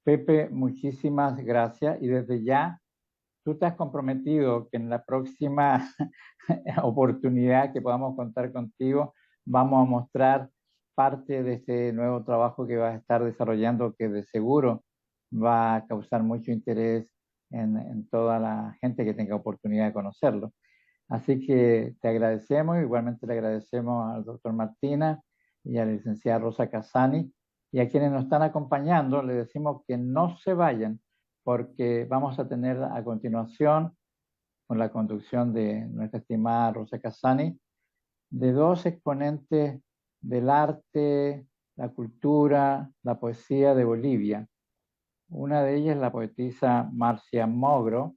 Pepe, muchísimas gracias, y desde ya tú te has comprometido que en la próxima oportunidad que podamos contar contigo, vamos a mostrar parte de este nuevo trabajo que vas a estar desarrollando, que de seguro va a causar mucho interés en toda la gente que tenga oportunidad de conocerlo. Así que te agradecemos, igualmente le agradecemos al doctor Martina y a la licenciada Rosa Casani, y a quienes nos están acompañando, les decimos que no se vayan, porque vamos a tener a continuación, con la conducción de nuestra estimada Rosa Casani, de 2 exponentes del arte, la cultura, la poesía de Bolivia. Una de ellas es la poetisa Marcia Mogro,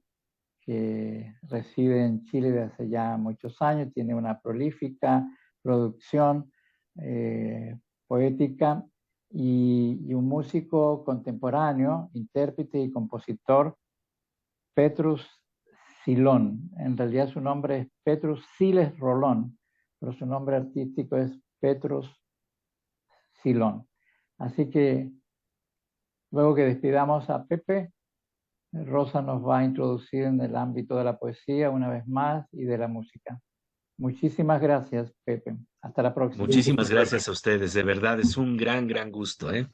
que reside en Chile desde hace ya muchos años, tiene una prolífica producción poética, y un músico contemporáneo, intérprete y compositor, Petrus Silón. En realidad su nombre es Petrus Siles Rolón, pero su nombre artístico es Petrus Silón. Así que luego que despidamos a Pepe, Rosa nos va a introducir en el ámbito de la poesía una vez más y de la música. Muchísimas gracias, Pepe. Hasta la próxima. Muchísimas gracias a ustedes, de verdad es un gran gusto, ¿eh?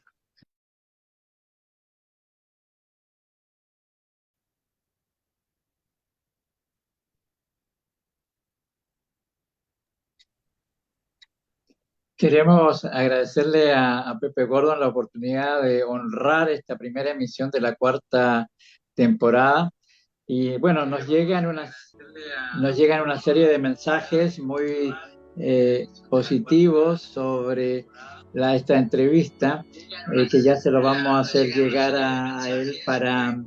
Queremos agradecerle a Pepe Gordon la oportunidad de honrar esta primera emisión de la 4ª temporada. Y bueno, nos llegan una serie de mensajes muy positivos sobre esta entrevista, que ya se lo vamos a hacer llegar a él para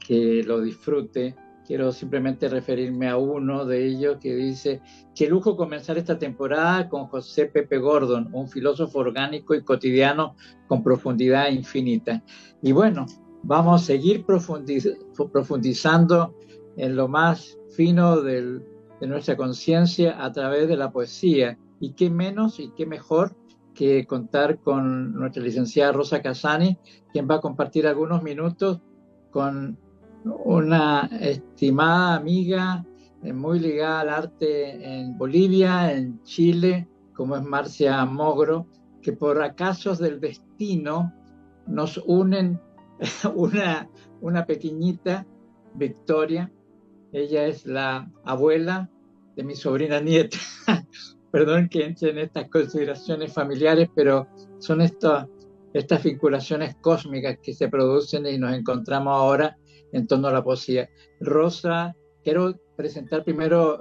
que lo disfrute. Quiero simplemente referirme a uno de ellos que dice: qué lujo comenzar esta temporada con José Pepe Gordon, un filósofo orgánico y cotidiano con profundidad infinita. Y bueno, vamos a seguir profundizando en lo más fino de nuestra conciencia a través de la poesía. Y qué menos y qué mejor que contar con nuestra licenciada Rosa Casani, quien va a compartir algunos minutos con una estimada amiga muy ligada al arte en Bolivia, en Chile, como es Marcia Mogro, que por acasos del destino nos unen una pequeñita Victoria. Ella es la abuela de mi sobrina nieta. Perdón que entre en estas consideraciones familiares, pero son estas vinculaciones cósmicas que se producen y nos encontramos ahora en torno a la poesía. Rosa, quiero presentar primero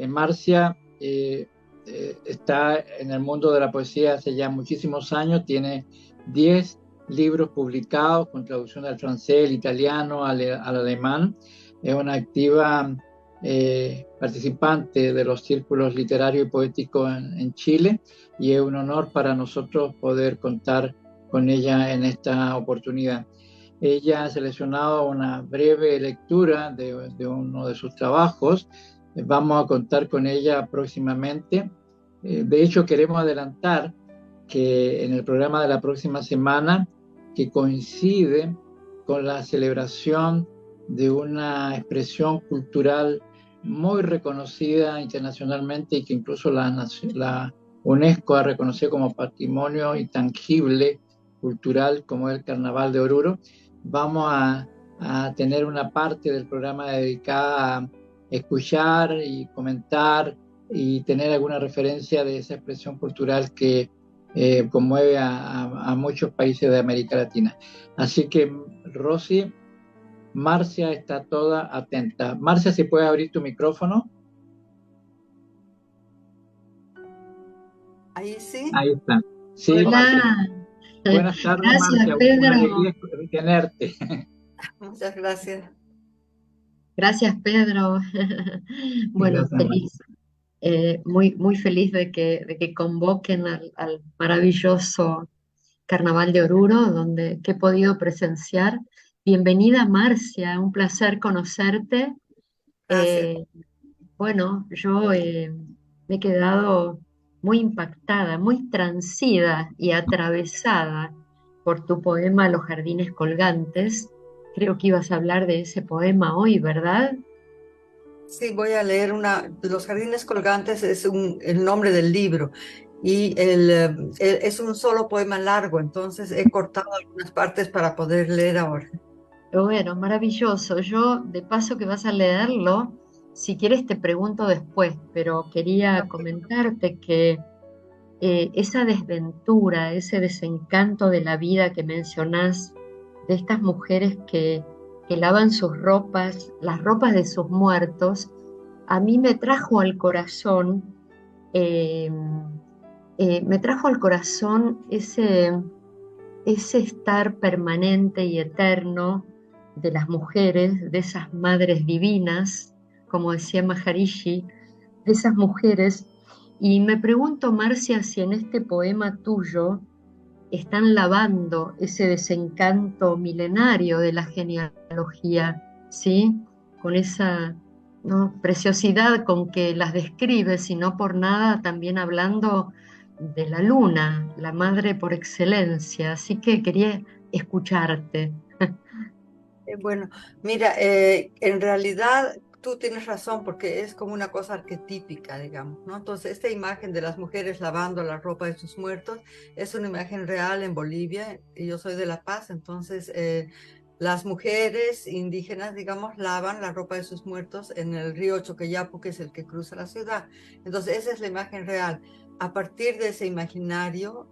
Marcia. Está en el mundo de la poesía hace ya muchísimos años, tiene 10 libros publicados con traducción al francés, al italiano, al alemán. Es una activa participante de los círculos literarios y poéticos en Chile, y es un honor para nosotros poder contar con ella en esta oportunidad. Ella ha seleccionado una breve lectura de uno de sus trabajos. Vamos a contar con ella próximamente. De hecho, queremos adelantar que en el programa de la próxima semana, que coincide con la celebración de una expresión cultural muy reconocida internacionalmente y que incluso la UNESCO ha reconocido como patrimonio intangible cultural, como el Carnaval de Oruro, vamos a tener una parte del programa dedicada a escuchar y comentar y tener alguna referencia de esa expresión cultural que conmueve a muchos países de América Latina. Así que, Rosy, Marcia está toda atenta. Marcia, si puedes abrir tu micrófono. Ahí sí. Ahí está. Sí, Hola. Marcia. Buenas tardes, Gracias, Marcia. Pedro. Una alegría tenerte. Muchas gracias. Gracias, Pedro. Bueno, Gracias, feliz, muy feliz de que convoquen al maravilloso Carnaval de Oruro, donde que he podido presenciar. Bienvenida, Marcia, un placer conocerte. Gracias. Bueno, yo me he quedado muy impactada, muy transida y atravesada por tu poema Los jardines colgantes. Creo que ibas a hablar de ese poema hoy, ¿verdad? Sí, voy a leer Los jardines colgantes es el nombre del libro y es un solo poema largo, entonces he cortado algunas partes para poder leer ahora. Bueno, maravilloso. Yo, de paso que vas a leerlo, si quieres te pregunto después, pero quería comentarte que esa desventura, ese desencanto de la vida que mencionás, de estas mujeres que lavan sus ropas, las ropas de sus muertos, a mí eh, me trajo al corazón ese estar permanente y eterno de las mujeres, de esas madres divinas, como decía Maharishi, de esas mujeres. Y me pregunto, Marcia, si en este poema tuyo están lavando ese desencanto milenario de la genealogía, ¿sí? Con esa, ¿no?, preciosidad con que las describes, y no por nada también hablando de la luna, la madre por excelencia. Así que quería escucharte. Bueno, mira, en realidad tú tienes razón porque es como una cosa arquetípica, digamos, ¿no? Entonces, esta imagen de las mujeres lavando la ropa de sus muertos es una imagen real en Bolivia, y yo soy de La Paz, entonces las mujeres indígenas, digamos, lavan la ropa de sus muertos en el río Choqueyapu, que es el que cruza la ciudad. Entonces, esa es la imagen real. A partir de ese imaginario,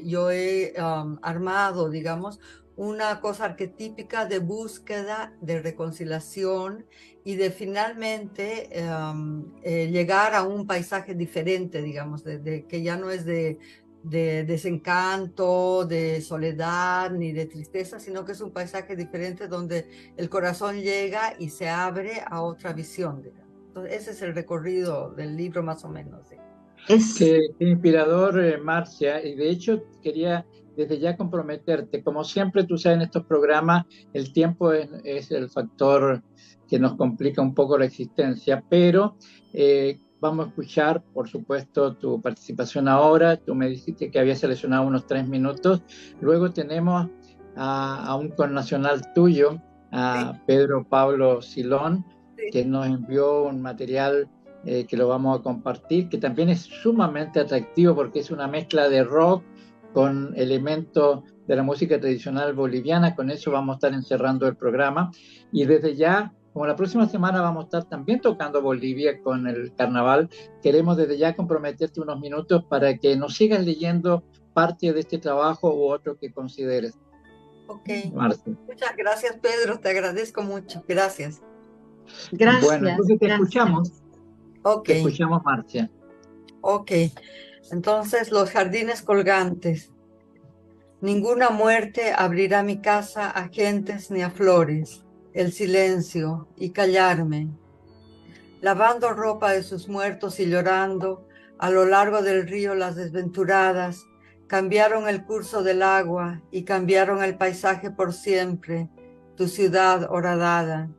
yo he armado, digamos, una cosa arquetípica de búsqueda, de reconciliación y de finalmente llegar a un paisaje diferente, digamos, que ya no es de desencanto, de soledad ni de tristeza, sino que es un paisaje diferente donde el corazón llega y se abre a otra visión, digamos. Entonces, ese es el recorrido del libro más o menos. ¿Sí? Qué inspirador, Marcia, y de hecho quería desde ya comprometerte. Como siempre, tú sabes, en estos programas el tiempo es el factor que nos complica un poco la existencia, pero vamos a escuchar, por supuesto, tu participación ahora. Tú me dijiste que habías seleccionado unos 3 minutos. Luego tenemos a un connacional tuyo, a Pedro Pablo Silón, que nos envió un material que lo vamos a compartir, que también es sumamente atractivo porque es una mezcla de rock con elementos de la música tradicional boliviana. Con eso vamos a estar encerrando el programa, y desde ya, como la próxima semana vamos a estar también tocando Bolivia con el carnaval, queremos desde ya comprometerte unos minutos para que nos sigas leyendo parte de este trabajo u otro que consideres. Ok, Marcia. Muchas gracias, Pedro, te agradezco mucho, gracias. Gracias. Bueno, entonces te escuchamos. Ok. Te escuchamos, Marcia. Ok, entonces Los jardines colgantes. Ninguna muerte abrirá mi casa a gentes ni a flores, el silencio y callarme. lavando ropa de sus muertos y llorando, a lo largo del río las desventuradas cambiaron el curso del agua y cambiaron el paisaje por siempre, tu ciudad horadada.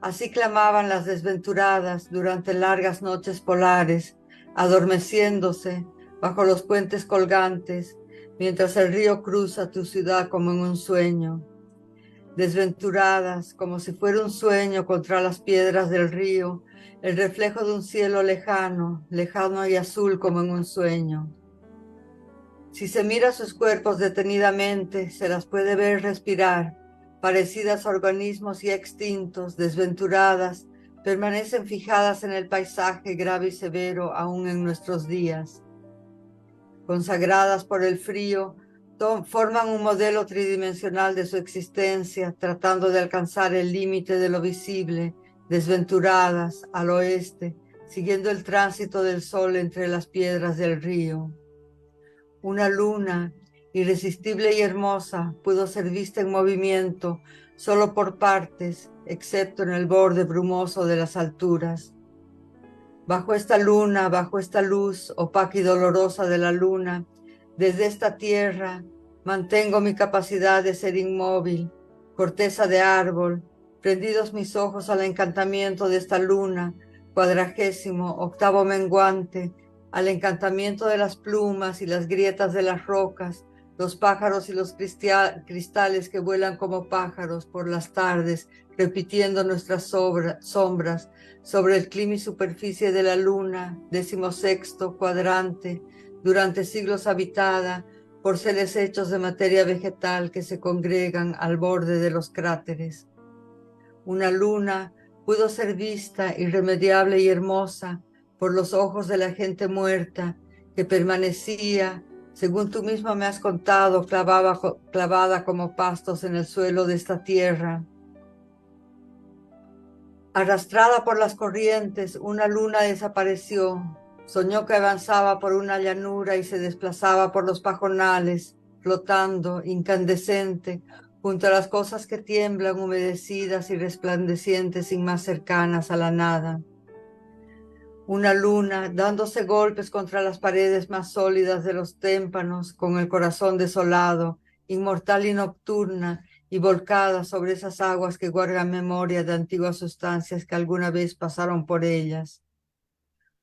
Así clamaban las desventuradas durante largas noches polares, adormeciéndose bajo los puentes colgantes, mientras el río cruza tu ciudad como en un sueño. Desventuradas, como si fuera un sueño contra las piedras del río, el reflejo de un cielo lejano, lejano y azul como en un sueño. Si se mira sus cuerpos detenidamente, se las puede ver respirar, parecidas a organismos ya extintos, desventuradas, permanecen fijadas en el paisaje grave y severo aún en nuestros días. Consagradas por el frío, forman un modelo tridimensional de su existencia, tratando de alcanzar el límite de lo visible, desventuradas al oeste, siguiendo el tránsito del sol entre las piedras del río. Una luna, irresistible y hermosa, pudo ser vista en movimiento, solo por partes, excepto en el borde brumoso de las alturas. Bajo esta luna, bajo esta luz opaca y dolorosa de la luna, desde esta tierra, mantengo mi capacidad de ser inmóvil, corteza de árbol, prendidos mis ojos al encantamiento de esta luna, 48º menguante, al encantamiento de las plumas y las grietas de las rocas, los pájaros y los cristales que vuelan como pájaros por las tardes, repitiendo nuestras sombras sobre el clima y superficie de la luna, 16º cuadrante, durante siglos habitada por seres hechos de materia vegetal que se congregan al borde de los cráteres. Una luna pudo ser vista irremediable y hermosa por los ojos de la gente muerta que permanecía, según tú mismo me has contado, clavada como pastos en el suelo de esta tierra. Arrastrada por las corrientes, una luna desapareció. Soñó que avanzaba por una llanura y se desplazaba por los pajonales, flotando, incandescente, junto a las cosas que tiemblan, humedecidas y resplandecientes, sin más cercanas a la nada. Una luna dándose golpes contra las paredes más sólidas de los témpanos, con el corazón desolado, inmortal y nocturna, y volcada sobre esas aguas que guardan memoria de antiguas sustancias que alguna vez pasaron por ellas.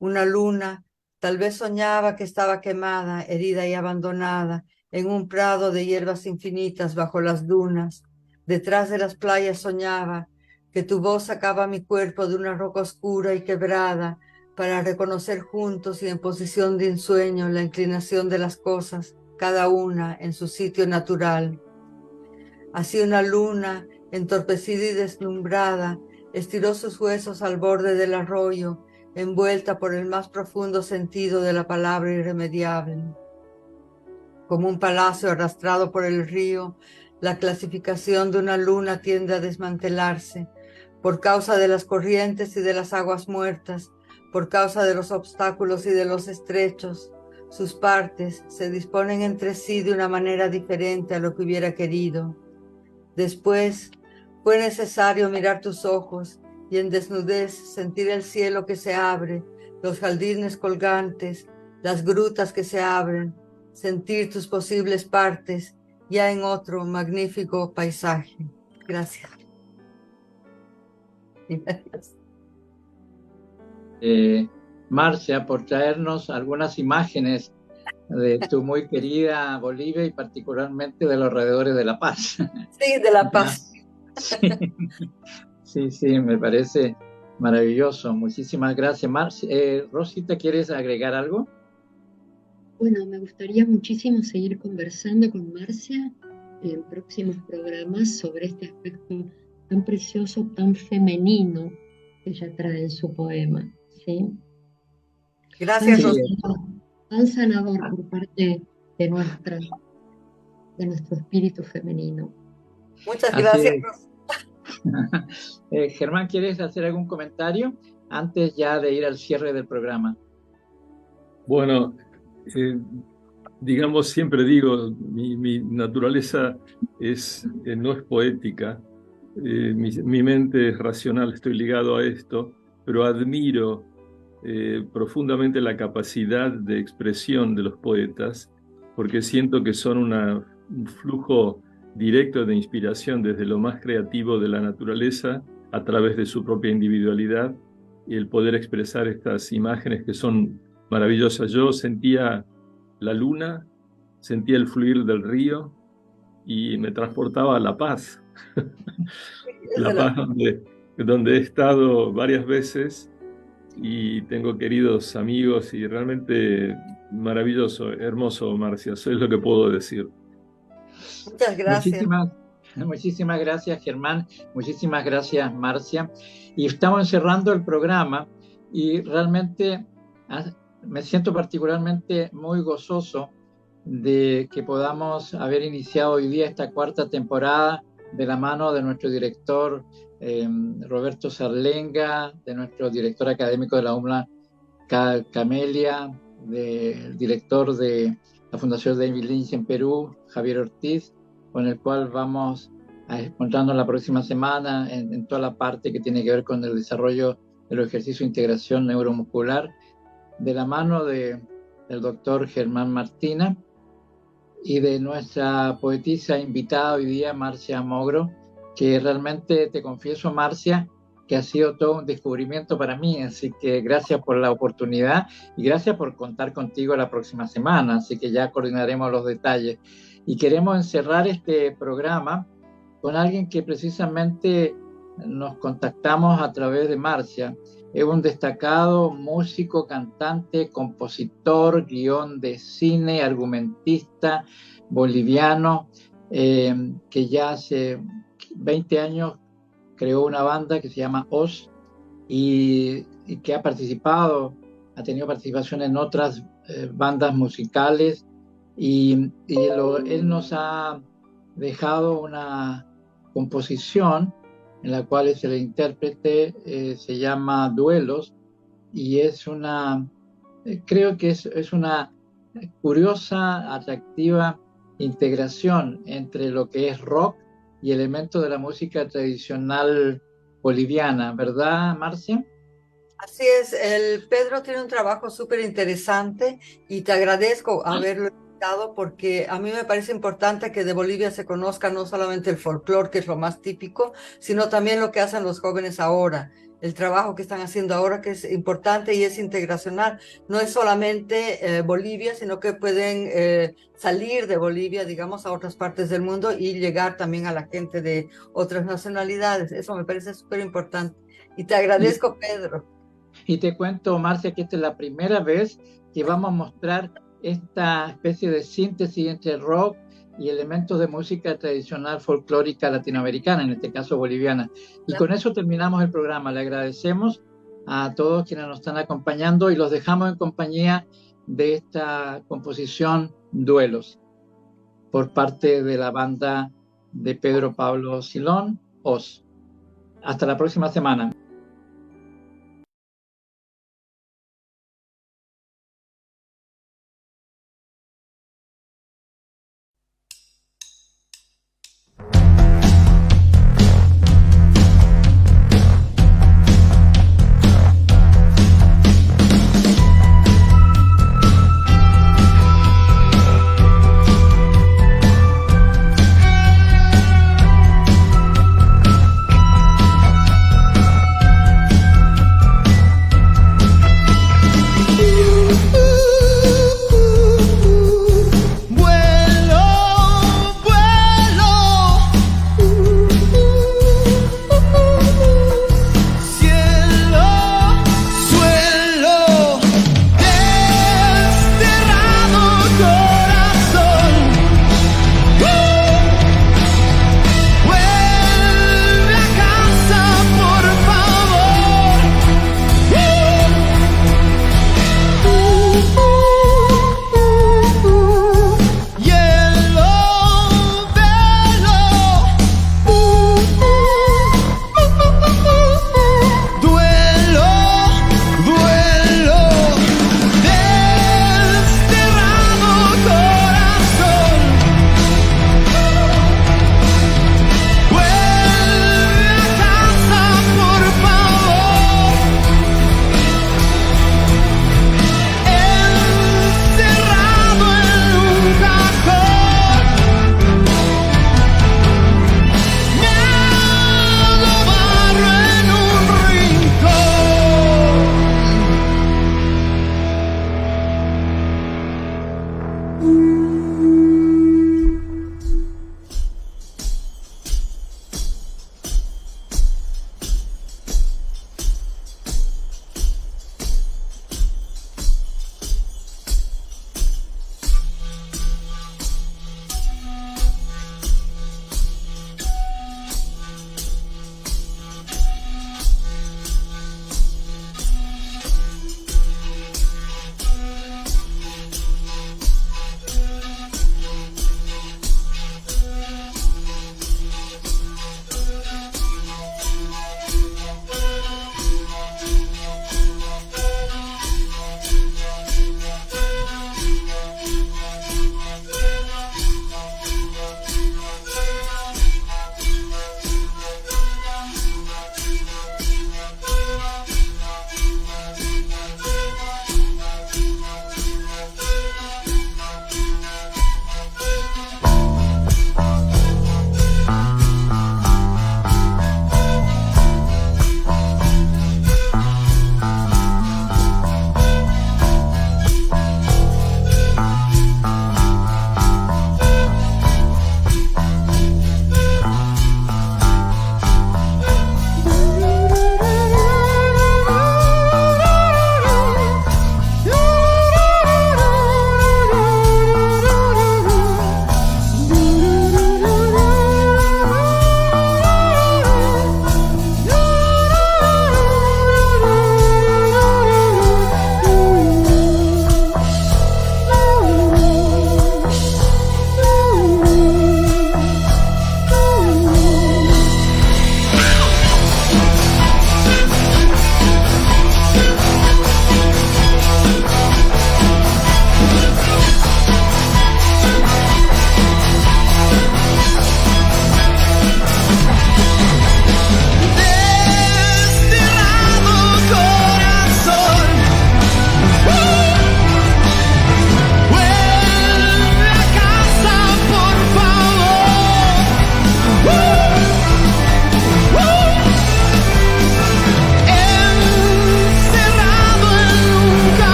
Una luna tal vez soñaba que estaba quemada, herida y abandonada, en un prado de hierbas infinitas bajo las dunas. Detrás de las playas soñaba que tu voz sacaba mi cuerpo de una roca oscura y quebrada, para reconocer juntos y en posición de ensueño la inclinación de las cosas, cada una en su sitio natural. Así una luna, entorpecida y deslumbrada, estiró sus huesos al borde del arroyo, envuelta por el más profundo sentido de la palabra irremediable. Como un palacio arrastrado por el río, la clasificación de una luna tiende a desmantelarse, por causa de las corrientes y de las aguas muertas, por causa de los obstáculos y de los estrechos. Sus partes se disponen entre sí de una manera diferente a lo que hubiera querido. Después fue necesario mirar tus ojos y en desnudez sentir el cielo que se abre, los jardines colgantes, las grutas que se abren, sentir tus posibles partes ya en otro magnífico paisaje. Gracias. Gracias. Marcia, por traernos algunas imágenes de tu muy querida Bolivia y particularmente de los alrededores de La Paz. Sí, de La Paz. Sí, me parece maravilloso. Muchísimas gracias, Marcia. Rosita, ¿quieres agregar algo? Bueno, me gustaría muchísimo seguir conversando con Marcia en próximos programas sobre este aspecto tan precioso, tan femenino que ella trae en su poema. ¿Sí? Gracias, Rosita. Tan sanador por parte de nuestro espíritu femenino. Muchas gracias. Germán, ¿quieres hacer algún comentario antes ya de ir al cierre del programa? Bueno, digamos, siempre digo, mi naturaleza no es poética, mi mente es racional, estoy ligado a esto, pero admiro profundamente la capacidad de expresión de los poetas, porque siento que son un flujo directo de inspiración desde lo más creativo de la naturaleza a través de su propia individualidad y el poder expresar estas imágenes que son maravillosas. Yo sentía la luna, sentía el fluir del río y me transportaba a La Paz. La Paz donde he estado varias veces y tengo queridos amigos y realmente maravilloso, hermoso, Marcia, eso es lo que puedo decir. Muchas gracias. Muchísimas gracias, Germán. Muchísimas gracias, Marcia. Y estamos cerrando el programa y realmente me siento particularmente muy gozoso de que podamos haber iniciado hoy día esta cuarta temporada de la mano de nuestro director Roberto Sarlenga, de nuestro director académico de la UMLA, Camelia, del director de la Fundación David Lynch en Perú, Javier Ortiz, con el cual vamos a encontrarnos la próxima semana en toda la parte que tiene que ver con el desarrollo de los ejercicios de integración neuromuscular, de la mano del doctor Germán Martina y de nuestra poetisa invitada hoy día, Marcia Mogro, que realmente te confieso, Marcia, que ha sido todo un descubrimiento para mí, así que gracias por la oportunidad y gracias por contar contigo la próxima semana, así que ya coordinaremos los detalles. Y queremos encerrar este programa con alguien que precisamente nos contactamos a través de Marcia. Es un destacado músico, cantante, compositor, guión de cine, argumentista boliviano, que ya hace 20 años creó una banda que se llama Oz y que ha tenido participación en otras bandas musicales y él nos ha dejado una composición en la cual es el intérprete, se llama Duelos, y creo que es una curiosa, atractiva integración entre lo que es rock y elementos de la música tradicional boliviana, ¿verdad, Marcia? Así es, Pedro tiene un trabajo súper interesante y te agradezco haberlo invitado porque a mí me parece importante que de Bolivia se conozca no solamente el folclore, que es lo más típico, sino también lo que hacen los jóvenes ahora, el trabajo que están haciendo ahora, que es importante y es integracional. No es solamente Bolivia, sino que pueden salir de Bolivia, digamos, a otras partes del mundo y llegar también a la gente de otras nacionalidades. Eso me parece súper importante. Y te agradezco, Pedro. Y te cuento, Marcia, que esta es la primera vez que vamos a mostrar esta especie de síntesis entre rock y elementos de música tradicional folclórica latinoamericana, en este caso boliviana. Y con eso terminamos el programa. Le agradecemos a todos quienes nos están acompañando y los dejamos en compañía de esta composición Duelos por parte de la banda de Pedro Pablo Silón, Oz. Hasta la próxima semana.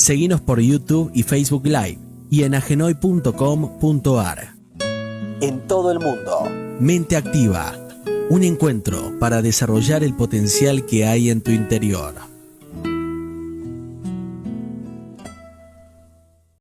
Seguinos por YouTube y Facebook Live y en agenoy.com.ar. En todo el mundo, Mente Activa, un encuentro para desarrollar el potencial que hay en tu interior.